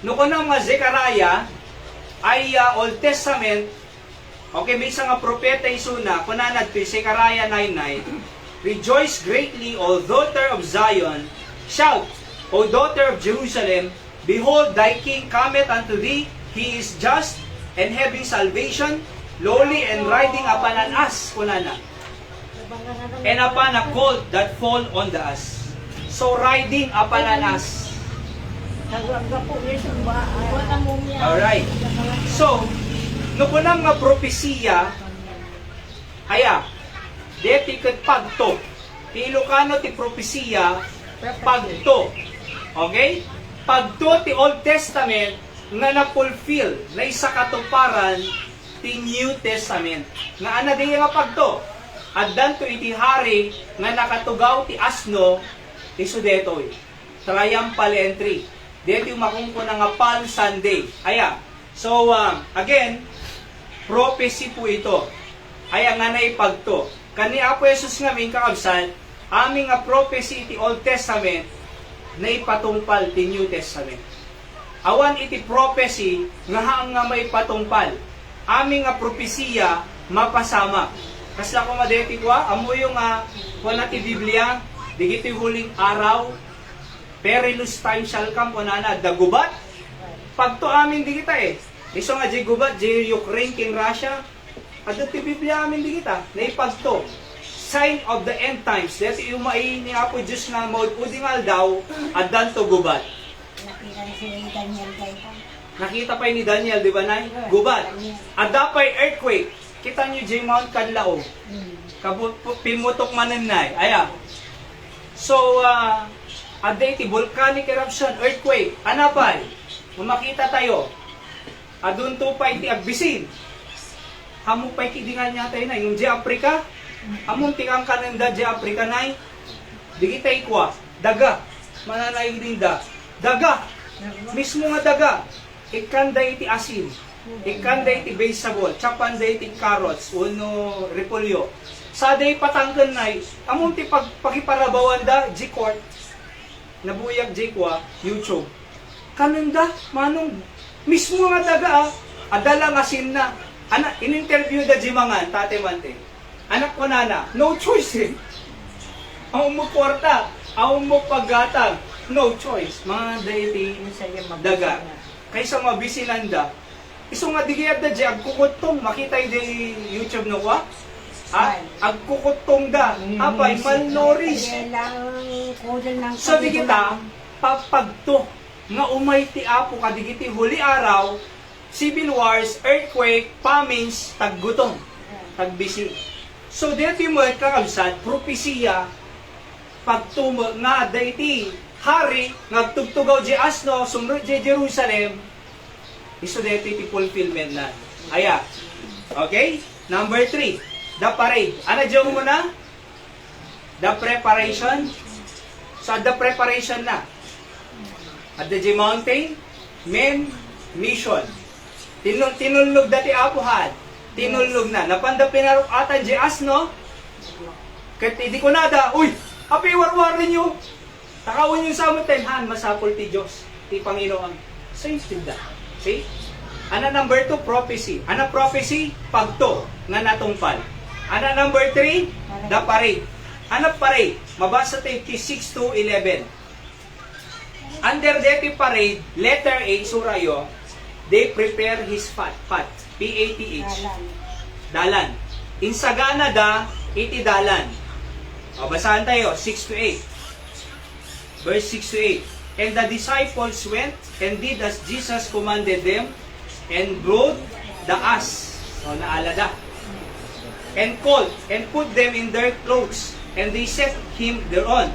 No kanam nga Zechariah, ay Old Testament, okay, may isang propeta isuna, kunanad to Zechariah 9:9, rejoice greatly, O daughter of Zion, shout, O daughter of Jerusalem, behold, thy king cometh unto thee, he is just, and having salvation, lowly, and riding upon an ass, kunana, and upon a colt that fall on the ass. So, riding upon an ass. Alright. So, nukunang nga propesya, aya, deti ket pagto. Ti Ilocano ti propesya, pagto. Okay? Pagto ti Old Testament nga na-fulfill, na isa katuparan ti New Testament. Nga ana di nga pagto. At danto iti hari nga nakatugaw ti asno, iso detoy. Triumphal entry. Dito yung makungko na nga Palm Sunday. Aya. So, again, prophecy po ito. Aya nga na ipagto. Kani Apo Jesus nga may kakabsan, aming nga prophecy iti Old Testament na ipatungpal ti New Testament. Awan iti prophecy nga haang nga may patungpal. Aming nga propesya mapasama. Kasla ko madeti ko, amo yung wala ti Biblia, digiti huling araw, perilous time shall come, kunana, dagubat, pagto amin di kita eh. Iso nga di gubat, di Ukraine kin Russia. Adto ti Biblia amin di kita. Naipagto. Sign of the end times. Dito yung mai ni Apo Diyos nga mode udingal daw, adan to gubat. Nakita ni si Daniel Gaita. Nakita pa ni Daniel, di ba, Nay? Gubat. Ada pa'y earthquake. Kita nyo, J. Mount Kanlao. Pimutok mananay. Aya. So, ada iti volcanic eruption, earthquake. Ano pa? Makita tayo. Adun to pa iti agbisin. Hamu pa'y kidingan niya tayo na. Yung J. Africa, among tikang kananda J. Africa, Nay. Di kita ikwa. Daga. Mananay linda. Daga. Mismo nga daga. Ikanda iti asin. Ikanda iti vegetable. Chapanda iti carrots. Uno repolyo. Saday patanggan na. Among ti pagiparabawan da, G-Court. Nabuyag J-Kwa, YouTube. Kananda, manong, mismo nga daga adala nga asin na. Anak, in-interview da Jimangan, tate mante. Anak ko nana, no choice eh. Ang mo kwarta, ang mo paggatag, no choice. Mga daiti daga. Kaysa mabisinanda. Iso nga digiyad da di agkukutong, makita yung YouTube no wa? Agkukutong da. Apay, malnourished. So di kita, papagto nga umay ti Apo kadigiti huli araw, civil wars, earthquake, famines, taggutong, tagbisi. So dito mo kakabsat, propesya, pagtumo nga daiti hari, nagtugtugaw di asno, sumrut di Jerusalem, iso dito iti fulfillment na. Aya. Okay? Number 3, the parade. Ano dyan mo na? The preparation. So, the preparation na. At the J Mountain, men, mission. Tinulog dati apuhan. Tinulog na. Napanda pinarok atan di asno. Kahit hindi ko nada, uy, api warwarin nyo. Takawin yung sa han, masapol ti Diyos, ti Panginoon. So, yung tinda. See? Ana number 2, prophecy. Ana prophecy? Pagto, nga natungpal. Ana number 3, the parade. Ana parade? Mabasa tayo ti 6 to 11. Under the parade, letter A, surayo, they prepare his path. P-A-T-H. Dalan. Insagana da, iti dalan. O, basahan tayo, 6 to 8. Verse 6 to 8. And the disciples went and did as Jesus commanded them, and rode the ass, o naalada, and called, and put them in their clothes, and they set him thereon.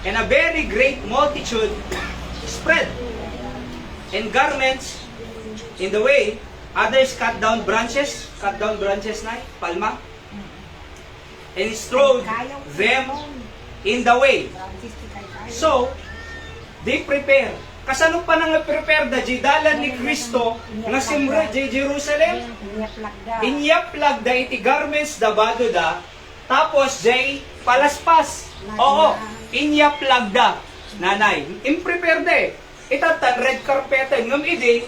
And a very great multitude spread, and garments in the way, others cut down branches na, palma, and strode them in the way. So, they prepare. Kasano pa nang prepare da jidalan ni Kristo nga simro di Jerusalem? Inyaplag da iti garments da bado da, tapos jay palaspas. Oo, inyaplag da. Nanay, imprepare da eh. Itatan red carpet ngam idi.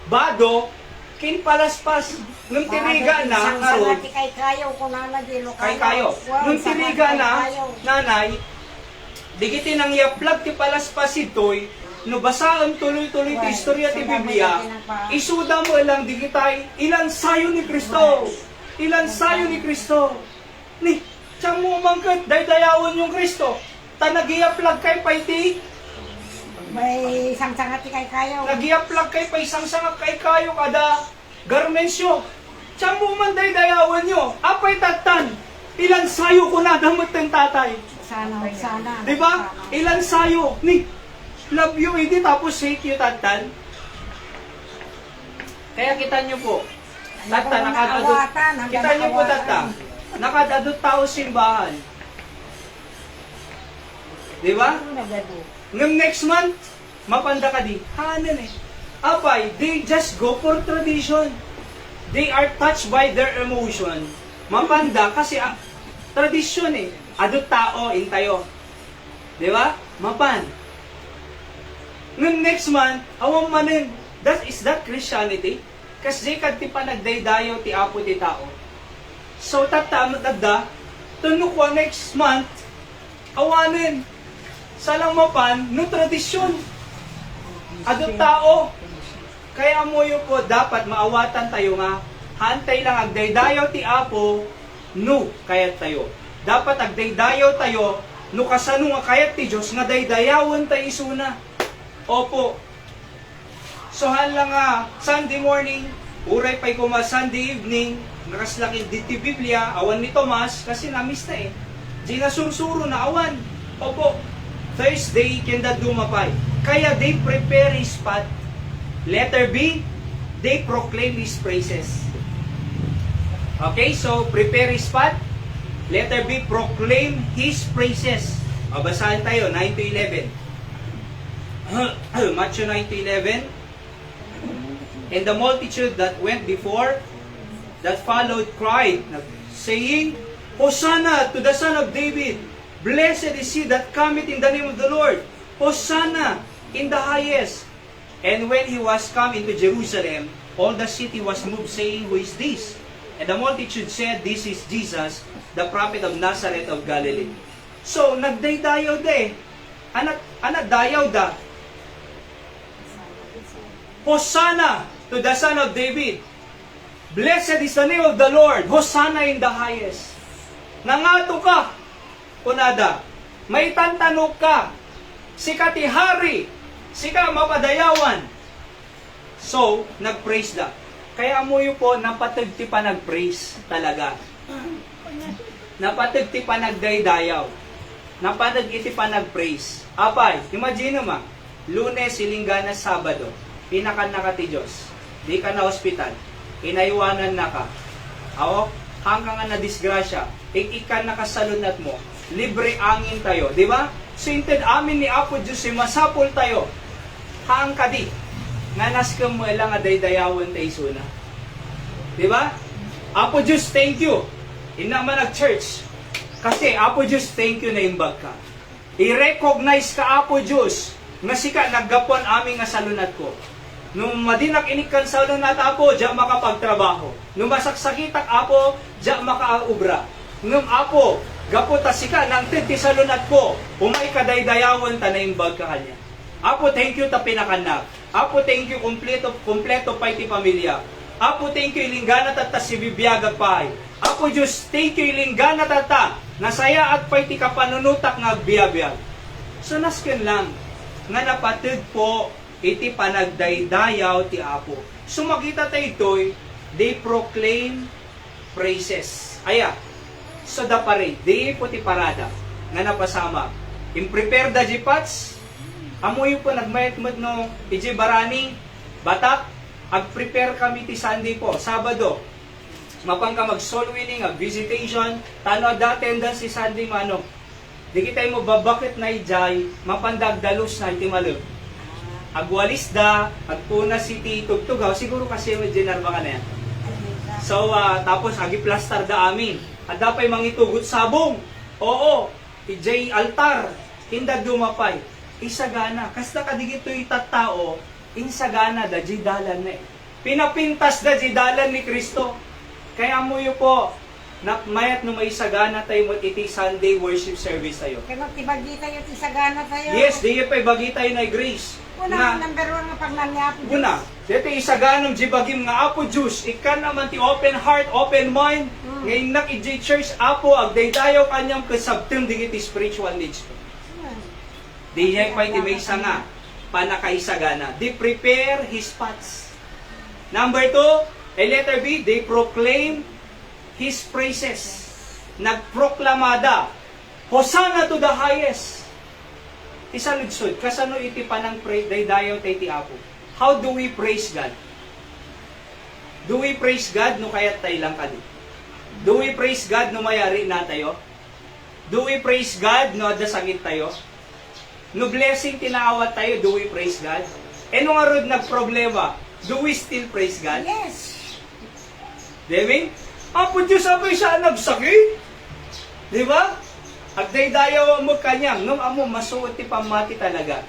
Bado kin palaspas. Nung tiriga na, karon, kay kayo. Nung tiriga na, nanay, digiti nang yaplag ti palaspas itoy, no basaan tuloy-tuloy ti istorya ti Biblia, isuda mo lang digitay, ilan sayo ni Kristo. Ilan sayo ni Kristo. Ni, tiyang mo umangkat, daydayawan yung Kristo. Nagiyaplag kay paiti. May isang sangati kay kayo. Nagiyaplag kay pa isang sangak kay kayo kada garmensyo. Tiyang mo man daydayawan nyo. Apay tatan. Ilan sayo ko na damot ng tatay. Sana. Diba? Ilan sayo. Ni, love you, hindi tapos hate you, tatan. Kaya kita nyo po. Tata, nakadadot. Kita nyo po, tata. Nakadadot tao simbahan. Diba? Ngam next month, mapanda ka di. Hanan eh. Apay, they just go for tradition. They are touched by their emotion. Mapanda kasi tradisyon eh. Adot tao, intayo. Diba? Mapan. Ngam next month, awang manin. Is that Christianity? Kasi kag ti panagdaydayo ti apo ti tao. So tatamot agda, tunok ko next month, awanin. Salang mapan, no tradisyon. Adong tao. Kaya mo yun po, dapat maawatan tayo nga, hantay lang agdaydayaw ti Apo, no, kayat tayo. Dapat agdaydayaw tayo, no kasano nga kayat ti Diyos, nga daydayawan tayo isuna. Opo. So lang nga, Sunday morning, uray pa'y kuma Sunday evening, nakaslaki diti Biblia, awan ni Tomas, kasi namis na eh. Di na sursuro na awan. Opo. Thursday, kenda dumapay. Kaya they prepare his path. Letter B, they proclaim his praises. Okay, so prepare his path. Letter B, proclaim his praises. O, basahin tayo, 9 to 11. Matthew 9 to 11. And the multitude that went before, that followed, cried, saying, Hosanna to the Son of David! Blessed is he that cometh in the name of the Lord! Hosanna in the highest! And when he was come into Jerusalem, all the city was moved, saying, Who is this? And the multitude said, This is Jesus, the prophet of Nazareth of Galilee. So, nagdaydayaw da eh. Anak dayaw da. Hosanna to the Son of David. Blessed is the name of the Lord. Hosanna in the highest. Nangato ka, kunada. May tantanok ka. Sika ti hari. Sika mapadayawan. So, nag-praise da. Kaya mo yun po, napatagti pa nag-praise talaga. Napatagti pa nagdaydayaw. Napatagti pa nag-praise. Apay, imagine mo, Lunes, Silinggana, Sabado, pinakan na ka ti Diyos. Di ka na hospital. Inaiwanan na ka. Ako, hanggang nga na disgrasya. Ikan na kasalunat mo. Libre angin tayo. Di ba? So, inted amin ni Apo Diyos, masapol tayo. Hang ka di. Nanas ka mo ilang adaydayawan tayo suna. Di ba? Apo Diyos, thank you. Inaman nag-church. Kasi, Apo Diyos, thank you na imbag ka. I-recognize ka, Apo Diyos, nga sika, naggapon aming nga salunat ko. Nung madinak inikan sa salunat, Apo, diya makapagtrabaho. Nung masaksakitak, Apo, diya makaubra. Nung Apo, gapota sika, nang tinti salunat ko, umay kadaydayawan ta na imbag ka kanya. Apo, thank you ta pinakanak. Apo, thank you, kompleto pa iti pamilya. Apo, thank you, ilinggana tata si bibiyagag pahay. Apo, Diyos, thank you, ilinggana tata, nasaya at pa iti kapanunutak nga agbiabiyag. So, nasken lang, nga napatid po, iti panagdaydayaw ti Apo. So, makita tayo ito'y, they proclaim praises. Aya, so da pare, di po ti parada, nga napasama. Imprepare da jipats, amoy po nagmayat-mat no, iji barani, batak, ag-prepare kami ti Sunday po, Sabado. Mapang ka mag-soul winning, ag-visitation, tano da attendance si Sunday mano. Di kita mo babakit na ijay, mapandagdalos na iti malo. Agwalis da, agpuna si ti tugtugaw, siguro kasi may general ka na yan. So, tapos agi-plaster da amin. At dapay mangitugot sabong. Oo, ijay altar, hindag dumapay. Isagana, kasta kadigito itatao, insagana da jidalan na eh. Pinapintas da jidalan ni Kristo. Kaya mo yun po, mayat no may sagana tayo mo iti Sunday worship service tayo. Kaya tibagi tayo, tisagana tayo. Yes, di pa ibagi tayo na grace. Una, number one nga pagnanyapo. Una, dito isaganong jibagim nga Apo Diyos, ikan naman ti open heart, open mind, ngayon nak iji church Apo, agdaydayaw kanyang kasabtim digiti spiritual needs ko. Di pa iti may nga, panakaisagana. They prepare his paths. Number 2, letter B, they proclaim his praises. Nagproklamada, Hosanna to the highest. Isaludsod, kasano iti panang daydayaw tayo ti Apo. How do we praise God? Do we praise God no kayat tayo lang kadi? Do we praise God no mayari na tayo? Do we praise God no adda sakit tayo? No blessing tinaawat tayo, do we praise God? E no nga rod nagproblema, do we still praise God? Yes. Demin? Apo Diyos, apoy siya nagsakit. Di ba? Agday-dayaw mo kanyang, nung amo masuot ti pamati talaga.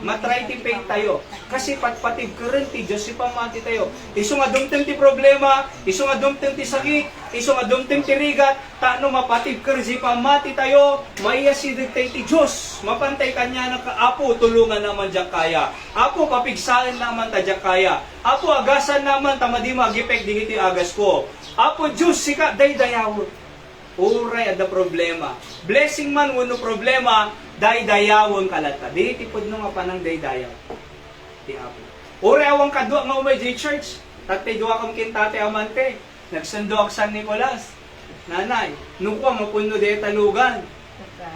Matry ti pay tayo. Kasi patpatib karen ti Diyos si pamati tayo. Iso nga dumtem ti problema, iso nga dumtem ti sakit, iso nga dumtem ti rigat, tano mapatib karen si pamati tayo, maiyasideg tayo ti Diyos. Mapantay kanya ng Apo, tulungan naman dyan kaya. Apo, papigsaan naman ta dyan kaya. Apo, agasan naman, tamadi magipek digiti agas ko. Apo, Diyos, sika, day-dayaw. Uray ada problema. Blessing man wano problema, day-dayawon kalata. Di tipod nung panang day-dayaw. Ti Apo. Uray awang kadwa nga umay di church. Tatay duwa kang kintate amante. Nagsundo ak San Nicolas. Nanay, nukwa mapuno de talugan.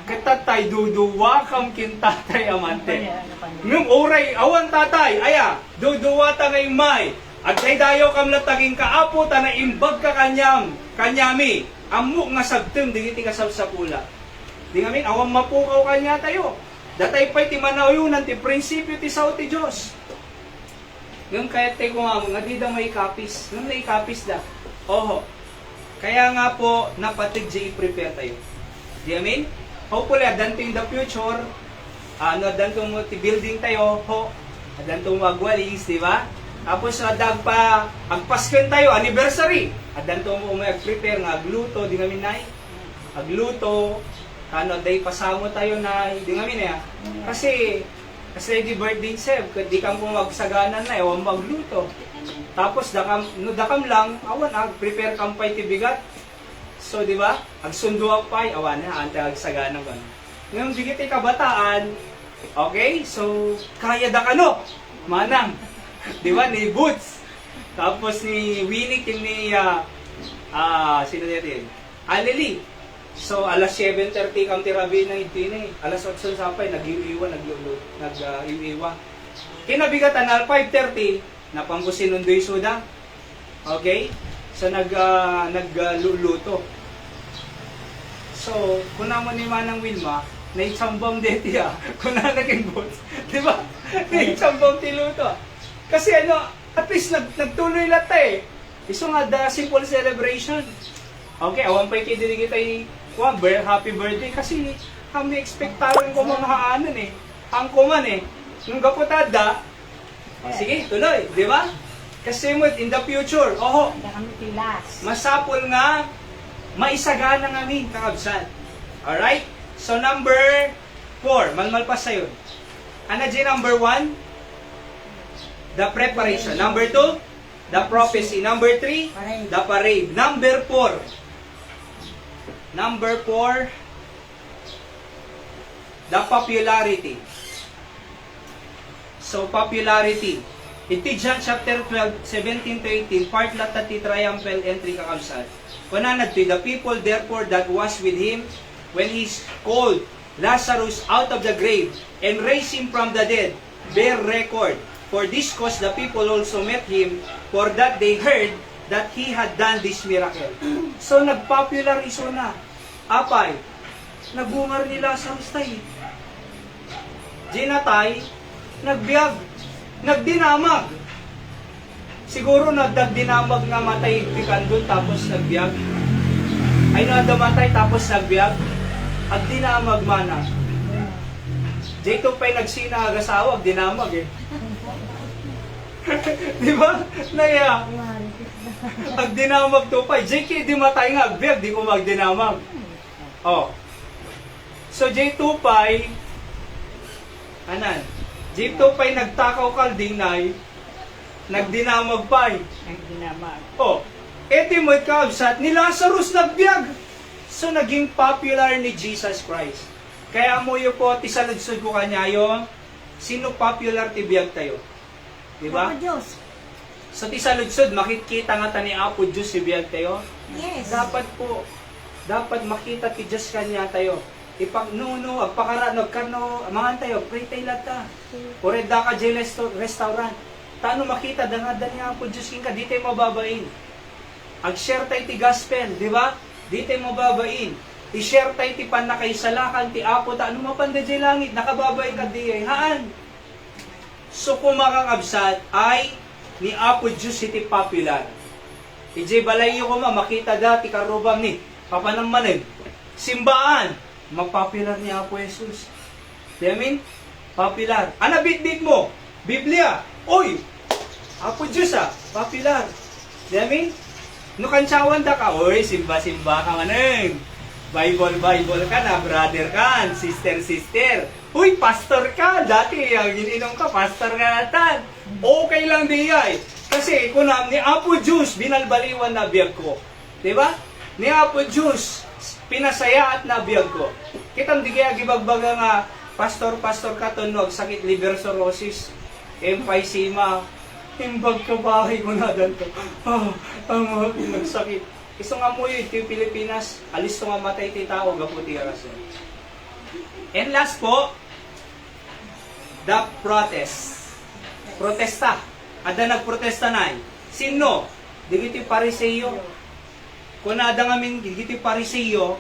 Katatay duduwa kang kintatay amante. Nung uray awan tatay, aya, duduwa ta ngay may. At day-dayaw kam lataging kaapo ta na imbag ka kanyami. Amok nga sabtem digiti kasab sa pula. Di ngamin awang mapukaw kanya tayo. Datay pay ti manawunan ti prinsipyo ti sao ti Dios. Ngem kaya tay ko nga di da may kapis. Ngem na ikapis da. Oho. Kaya nga po napatig di prepare tayo. Di amin? Hopefully adanto in the future adanto mo ti building tayo ho. Adanto magwalis, di ba? Tapos dagpa agpasken tayo anniversary. Adanto mo mag-prepare nga agluto di ngamin nay. Agluto day pasamo tayo nay di ngamin ya. Kasi di birthday seb di kam po magsaganan na awan magluto. Tapos dakam lang awan prepare kam pay ti bigat. So di ba? Agsundo ak pay awan na ante agsaganan kan. Ngem digiti kabataan. Okay? So kaya da kano? Manang. Di ba? Ni Boots. Tapos ni Winnie, ni, sino natin? Alili. So, alas 7:30 kang tirabi ng itine. Alas 8 sapay, nag-iiwa. Kinabigatan, al 5:30, napambusin nundoy suda. Okay? So, nagluluto. So, kung naman ni Manang Wilma, naitsambang deti kung na naging Boots. Di ba? Naitsambang tiluto. Kasi at least nagtuloy lahat eh. Iso nga the simple celebration. Okay, awan pa ikidilig tayo happy birthday kasi kami expectaran ko mga haanan eh. Ang kuman eh. Nung kaputada, sige, tuloy, di ba? Kasi mo in the future, masapol nga maisagana ng aming kakabsan. Alright? So number 4, malmal pa sa'yo. Ano dyan number 1? The preparation. Number 2, the prophecy. Number 3, the parade. Number 4, the popularity. So, popularity. Iti John chapter 12, 17 to 18, part lata ti triumphal entry kakabsat. Kunanad to, the people therefore that was with him when he called Lazarus out of the grave and raised him from the dead, bear record. For this cause the people also met him, for that they heard that he had done this miracle. So nagpopular iso na. Apay, nagbungar ni Lazarus tayo. Ginatay, nagbiag, nagdinamag. Siguro nagdagdinamag nga matay pikandun tapos nagbiag. Ay nadamatay tapos nagbiag. At dinamag mana. Dito pa'y nagsina agasawag, dinamag eh. Di ba? Naya. Pag dinamag to pa, JK di matay nga, biyag, di ko magdinamag. Oh. So J2 pa'y, J2 pa'y nagtakaw kalding na'y, nagdinamag pa'y. Nagdinamag. Oh. Eti mo't kaabsat, ni Lazarus nagbiag. So naging popular ni Jesus Christ. Kaya mo yung po, tisaludsod ko kanyayo, sino popular ti biyag tayo? Diba? Apo Diyos. So tisaludsod, makikita nga ta ni Apo Diyos si biyag tayo. Yes. Dapat makita ti Diyos kanya tayo. Ipagnuno, agpakaranog, kano, mangan tayo, pray tayo lata. Oreda ka dyan restaurant. Tano makita, dangadan niya Apo Diyos king ka, di tayo mababain. Ag-share tayo ti gospel, di ba? Di tayo mababain. I-share tayo ti panakaisalakan, ti Apo ta, ano mapanda dyan langit, nakababay ka di eh. Haan? So kung makakabsat ay ni Apo Diyos iti popular. Ije balayo ko makita dati karubam ni papanamanin. Simbaan. Magpopular ni Apo Jesus. Di amin? Popular. Ano bit mo? Biblia. Oy! Apo Diyos popular. Di amin? No kantsawan da ka, oy, simba-simba ka maning. Bible ka na, brother ka, sister. Uy, pastor ka. Dati, ininom ka, pastor ka natan. Okay lang diya. Kasi, kunam, ni Apo Diyos, binalbaliwan na biyag ko. Diba? Ni Apo Diyos, pinasaya at nabiyag ko. Kitang di kaya gibagbaga nga, pastor ka tunog, sakit liver cirrhosis, emphysema, himbag ka bahay ko na danto. Ang mga pinagsakit. Iso nga mo yun, ito Pilipinas, alis to nga matay ti tao, gaputi rason. And last po, the protest. Protesta. Ada nagprotesta na sino? Digiti Pariseyo. Kung ada ngamin, digiti Pariseyo,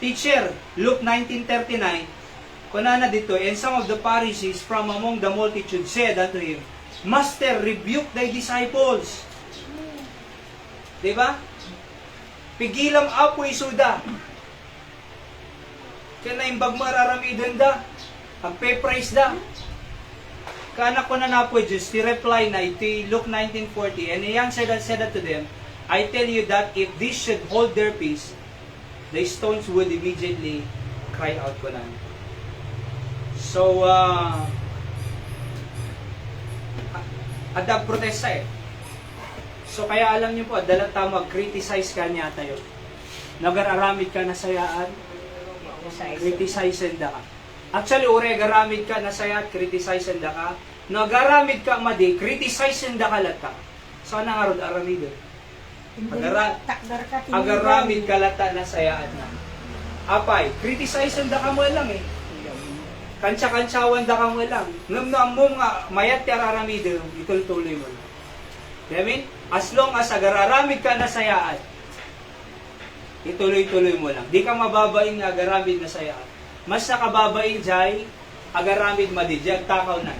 teacher, Luke 19:39, kung na dito, and some of the Pharisees from among the multitude said unto him, Master, rebuke thy disciples. Diba? Pigilam apo isuda. Kaya na imbag mararamidan da. Pagpe-praise da. Kaanak ko na po Diyos, he reply na ito, Luke 19:40, and he answered and said unto them, I tell you that if this should hold their peace, the stones would immediately cry out ko na. So, ada protesta So, kaya alam niyo po, dalat tao mag-criticize ka niya tayo. Nagararamid ka na sayaan, criticize ka. Actually, ure, garamid ka na sayat, criticize ka. Nagaramid ka madi, criticize ka lata. So, anong arod aramid? Agaramid ka lata na sayaan na. Apay, criticize ka mo lang Kantsa-kantsawan da ka mo lang. Ngam mo nga, mayat ti araramid, ituloy mo lang. I mean, as long as agararamid ka na sayaan, ituloy-tuloy mo lang. Di ka mababain nga agaramid na sayaan. Mas nakababain jay, agaramid madidya, agtakaw na.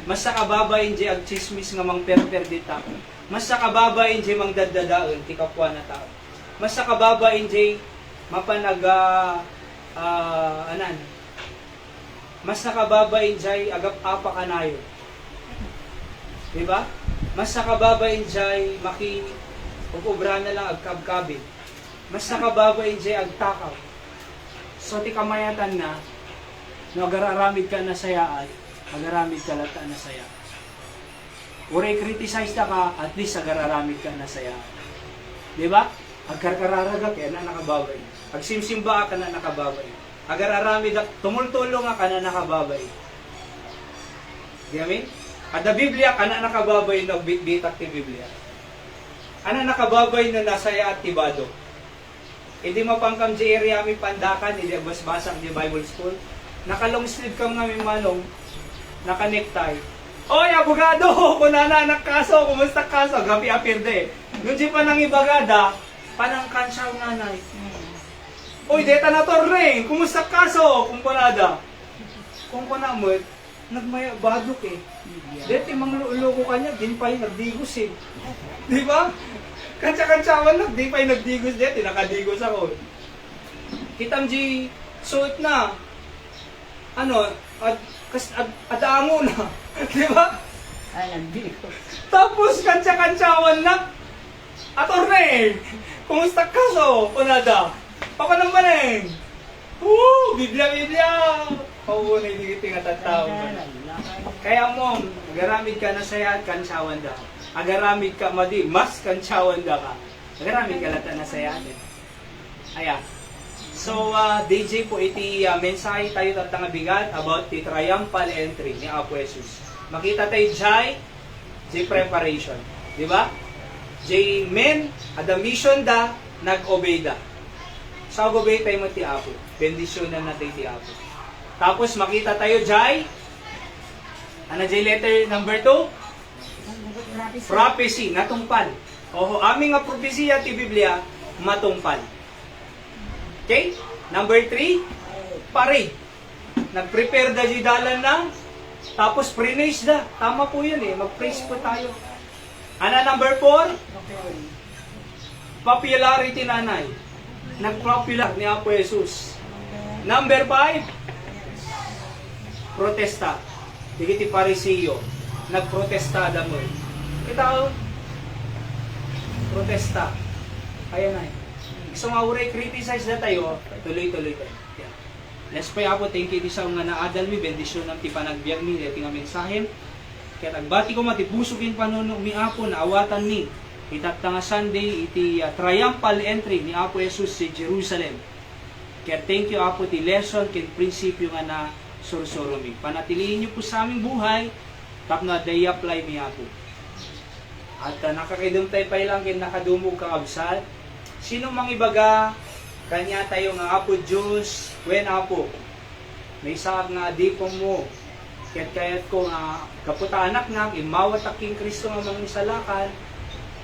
Mas nakababain jay, agchismis nga mang perper di tao. Mas nakababain jay, mang dadadaon, ti kapwa na tao. Mas nakababain jay, mas nakababain jay, agap-apa kanayo. Diba? Mas nakababain jay, ukubra na lang agkabkabin. Mas nakababain jay, agtakaw. So, ti kamayatan na, agararamid ka na sayaan, agaramid ka lata na sayaan. Uray criticize na ka, at least agararamid ka na sayaan. Diba? Agkarkararaga, kaya na nakababay. Agsimsimba ka na nakababay. Agararamid, tumultulo nga ka na nakababay. Di amin? Kada Biblia, ka na nakababay na bitbitak ti Biblia. Ana nakababay na nasaya at tibado. Hindi mapangkam di area mi pandakan, hindi basbasak di Bible School. Nakalong sleeve kam nga mi manong, naka-necktie. Oy, abogado! Kunana anak kaso, kumusta kaso? Gabi apirde. Nung di pa nang ibagada, panang kansyaw nanay. Oy, deta na torre, kumusta kaso? Kumpunada. Kung kunamot, nagmaya badok Deti mang luloko kanya, din pa yung nagdigos Di ba? Kantsa-kantsawan lang, di pa yung nagdigos deti, nakadigos ako. Kitam di suot na. Adango na. Di ba? Ay, nagdigos. Tapos kantsa-kantsawan lang. Atorne, kumusta kaso? Kunada. Ako naman Biblia. Oo, hindi kita tataw. Kaya mo, agaramid ka na sayat, kansawan da. Agaramid ka madi, mas kansawan da ka. Agaramid ka lata na sayat. Ayan. So, DJ po iti mensahe tayo tatang bigat about the triumphal entry ni Apo Jesus. Makita tayo jay preparation. Di ba? Jay men, ada mission da, nag-obey da. So, obey tayo mo ti Apo. Bendisyonan na tayo ti Apo. Tapos, makita tayo jay letter number 2? Prophecy, natungpal. Oho, aming nga propesya ti Biblia, matungpal. Okay? Number 3, parade. Nag-prepare da jidalan na, tapos praise da. Tama po yun mag-praise po tayo. Number 4, popularity nanay. nagpopular ni Apo Jesus. Number 5, protesta. Digiti Pariseo, nagprotesta damo. Kita protesta. Kaya na. So nga uray criticize na tayo, tuloy-tuloy tayo. Yeah. Let's pray Apo, thank you sa nga naadal mi, bendisyon ng ti panagbiag mi, iti nga mensahe. Kaya nagbati ko matibusugin panuno mi Apo, naawatan mi. Itat nga Sunday, iti triumphal entry ni Apo Jesus sa Jerusalem. Kaya thank you Apo, ti lesson, kin prinsipyo nga na sursuro mi. Panatilihin niyo po sa aming buhay, tapno day-apply mi Apo. At nakakidumtay pa ilang kin nakadumog kang absal. Sino mang ibaga, kanya tayo nga Apo Diyos, wen Apo, may saag nga dipom mo, kayat ko nga kaputa anak na, imawat aking Kristo nga mangisalakan,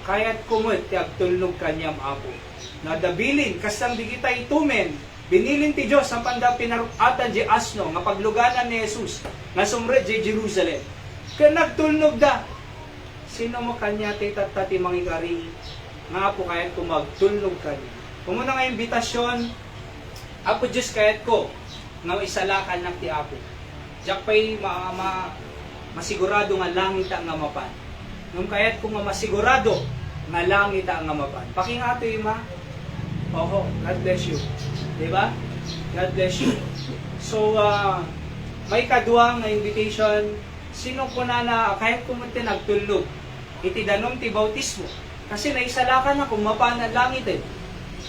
kayat ko mo, tiag tulnog kanyam Apo. Nadabilin, kasang di kita itumen, binilin ti Diyos ang panda pinarukatan di asno, nga pagluganan ni Jesus, nga sumred di Jerusalem. Kaya nagtulnog da, sino mo kanya tati mangikari, nga po kayat ko magtulnog kanya. Kumuna nga imbitasyon, Apo Diyos kayat ko, nga isalakan ng ti Apo. Diyak pa'y masigurado nga langit nga mapan. Nung kayat ko nga masigurado nga langit nga mapan. Pakingato ima. Oho, God bless you. Diba? God bless you. So, may kaduang na invitation. Sino po na kahit kumunti nagtulog, iti danom ti bautismo. Kasi naisalakan na kung mapan ang langit eh.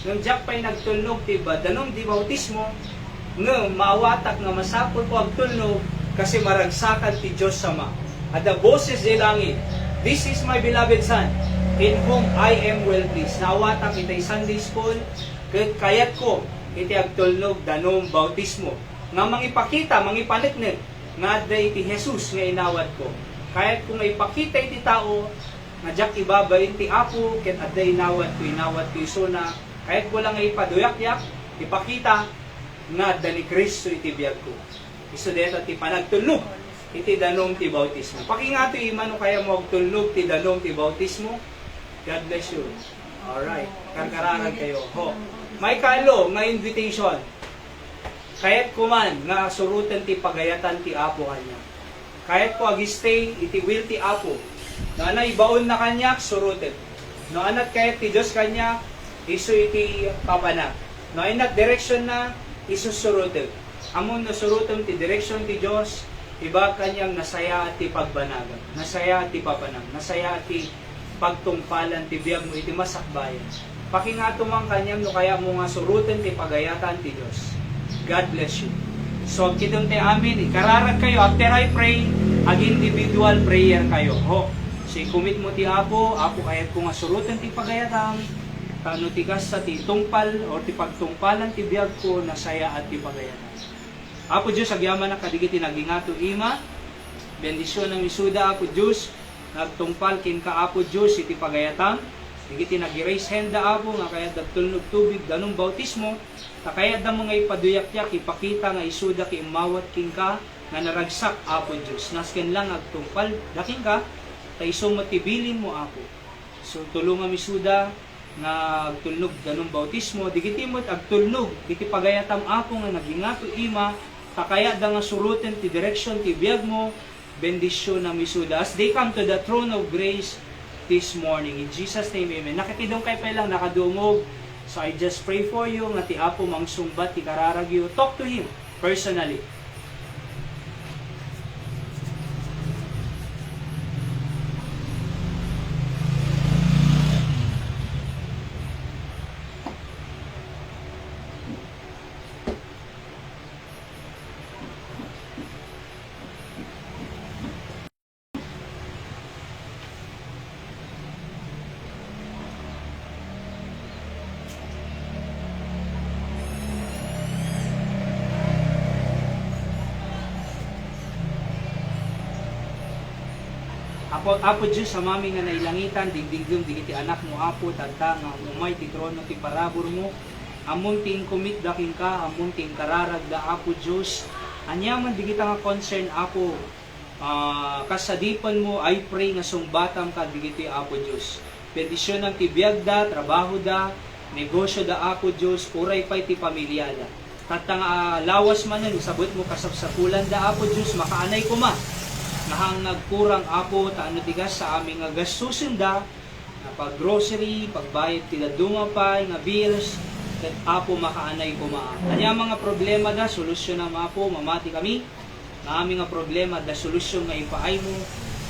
Nung diyak pa'y nagtulog, diba? Danom ti bautismo, nga mawatak nga masapol ko agtulnog, kasi maragsakan ti Diyos sama. At the boses di langit, this is my beloved Son, in whom I am well pleased. Nawatak itay Sunday school, kayat ko, iti agtulnog, danom bautismo. Nga mangipakita, mangipanitnet, nga da iti Jesus nga inawat ko. Kayat ko nga ipakita iti tao, nga diyak ibabain ti Apo, ket adda inawat ko isuna, kahit ko lang ipaduyak-yak, ipakita, nga adda ni Kristo iti biyag ko. Iso dito ti panagtulog, iti danong ti bautismo. Pakingato imano kaya mo agtulog ti danong ti bautismo. God bless you. Alright, karkararan kayo. Ho. May kalo, nga invitation. Kahit kuman, nga surutan ti pagayatan ti Apo kanya. Kahit ko agistay, iti will ti Apo. No anay baon na kanya, surutin. No anat kahit ti Diyos kanya, iso iti papanak. No inat direksyon na, iso surutin. Amon na surutin ti direksyon ti Diyos, iba kanyang nasaya at ti pagbanagan. Nasaya at ti papanang. Nasaya at ti pagtungpalan ti biyag mo iti masakbayan. Pakingato man kanyang no kaya mo nga surutin ti pagayatan ti Diyos. God bless you. So, kitong te amin, ikararag kayo, after I pray, ag individual prayer kayo. Ho, so, commit mo ti Apo, Apo kayat ko nga surutan ti pagayatang, tano ti kasta ti tungpal, o ti pagtungpalan ti biyag ko, nasaya at ti pagayatang. Apo Diyos, agyaman na kadigiti nagingato ima, bendisyon ng isuda, Apo Diyos, nagtungpal kin ka Apo Diyos, iti pagayatang, digiti nag-erase henda Apo, nga kaya dagtulnog tubig, danong bautismo, kaya da mga ipaduyak-yak, ipakita nga isuda ki imawat king ka, nga naragsak Apo Diyos. Nasken lang agtungpal, daking ka, ta iso matibilin mo Apo. So tulungan isuda, nga agtulnog danong bautismo, digiti mo't agtulnog, iti pagayatam Apo nga nagingato ima, kaya da nga surutin ti direction ti biyag mo, bendisyon na misuda. As they come to the throne of grace this morning. In Jesus' name, amen. Nakitidong kay pa lang, nakadungog. So I just pray for you, nga ti Apo mang sumbat, ti kararagyo. Talk to Him personally. Apo Diyos, sa mami nga nailangitan, digdigdum, digiti anak mo, Apo, tanta, nga umay, ti trono, ti parabor mo, amon ting kumit daking ka, amon ting kararag da, Apo Diyos, anyaman, digita nga concern, Apo, kasadipan mo, I pray nga sungbatam ka, digiti, Apo Diyos, pendisyon ng tibiyag da, trabaho da, negosyo da Apo Diyos, uray pa iti pamilyada. Tatang lawas man nun, sabot mo kasapsakulan da Apo Diyos, makaanay ko ma. Nahang nagkurang Apo, taano tigas sa aming gastusin da, na pag grocery, pagbayad tila dunga pa, nga bills, ket Apo makaanay ko ma. Kanya mga problema da, solusyon na Apo, mamati kami. Na aming nga problema da, solusyon nga ipaay mo.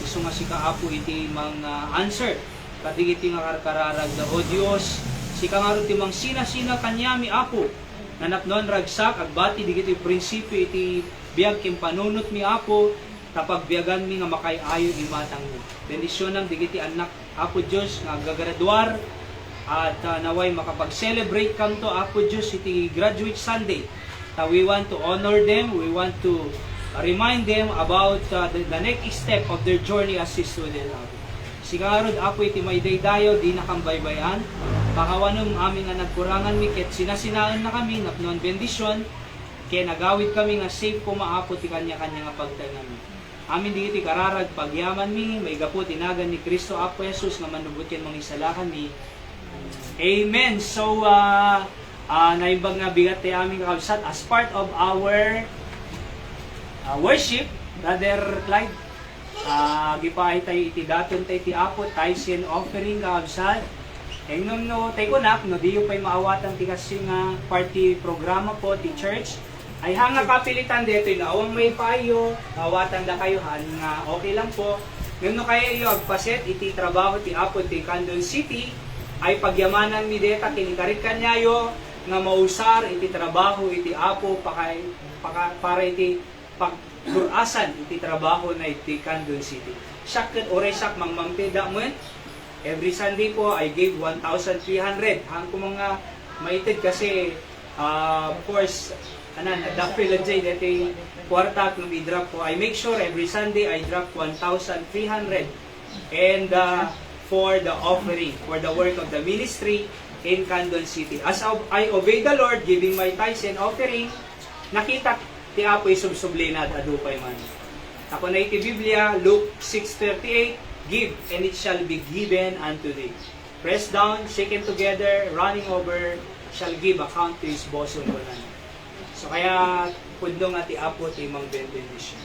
Gusto nga si Kaapo iti mga answer. Kadigiti nga kararag da, O Diyos, si kangarot ti mang sina-sina kanyami Apo. Nanapnon ragsak, agbati digiti prinsipyo iti biyag kim panunot mi Apo, tapag biyagan mi nga makay-ayo imatang mo. Bendisyonan digiti anak Apo Diyos nga gagagraduar at naway makapag-celebrate kam to Apo Diyos iti graduate Sunday. We want to honor them, we want to remind them about the next step of their journey as a student Apo. Sigarod Apo iti may daydayo di nakambaybayan. Pakawanong aming nga nagkurangan mi ket sinasinaan na kami napnon bendisyon kaya nagawid kami nga safe ko maapo ti kanya-kanya nga pagtangan mi. Amin digiti kararag pagyaman mi may gapu tinagan ni Kristo Apo Jesus nga manubot ken mangisalakan mi. Amen. So naimbag nga bigat ti aming kakabsat as part of our worship, Brother Clyde. Gipaay tayo iti daton tayo iti Apo tayo sin offering kakabsat. Nung tayo kunak, no diyo pa'y maawatan ti kasi nga party programa po ti church. Ay hanga kapilitan dito na awang may payo, awatan da kayo han nga okay lang po. Nung kaya iyo agpaset iti trabaho ti Apo ti Candon City ay pagyamanan mi deta kinikarit kanyayo nga mausar iti trabaho iti Apo para iti pagdurasan iti trabaho na iti Candon City. Sakit oray sak mangmampi da mo. Every Sunday po, I gave 1,300. Hang ko mga maited kasi, of course, dapil lang dyan, dati kwarta kung i-drop ko. I make sure every Sunday I drop 1,300. And for the offering, for the work of the ministry in Candon City. As I obey the Lord, giving my tithes and offering, nakita ti Apo'y subsubli na at adupay man. Ako na iti Biblia, Luke 6:38, give, and it shall be given unto thee. Pressed down, shaken together, running over, shall give account to his bosom. So kaya, pundong at Apo ti mang benediction.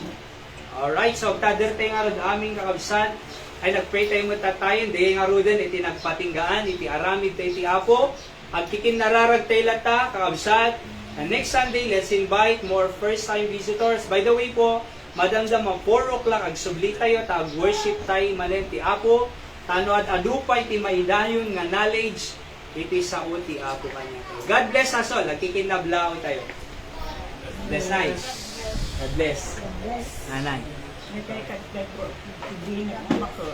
Alright, so tader tayo nga rin aming kakabsat, ay nagpray tayo matatayin, di nga rin iti nagpatinggaan, iti aramid tayo ti Apo, at kikin nararag tayo lata, kakabsat, and next Sunday, let's invite more first-time visitors. By the way po, madamdam ang 4 o'clock, agsubli tayo, tag-worship tayo manen ti Apo, tano at adupay ti maidayon nga knowledge, iti sa uti Apo kanya. God bless us all, nagkikinablaw tayo. Bless nice. God bless. Nanay. May teka, hindi na ako.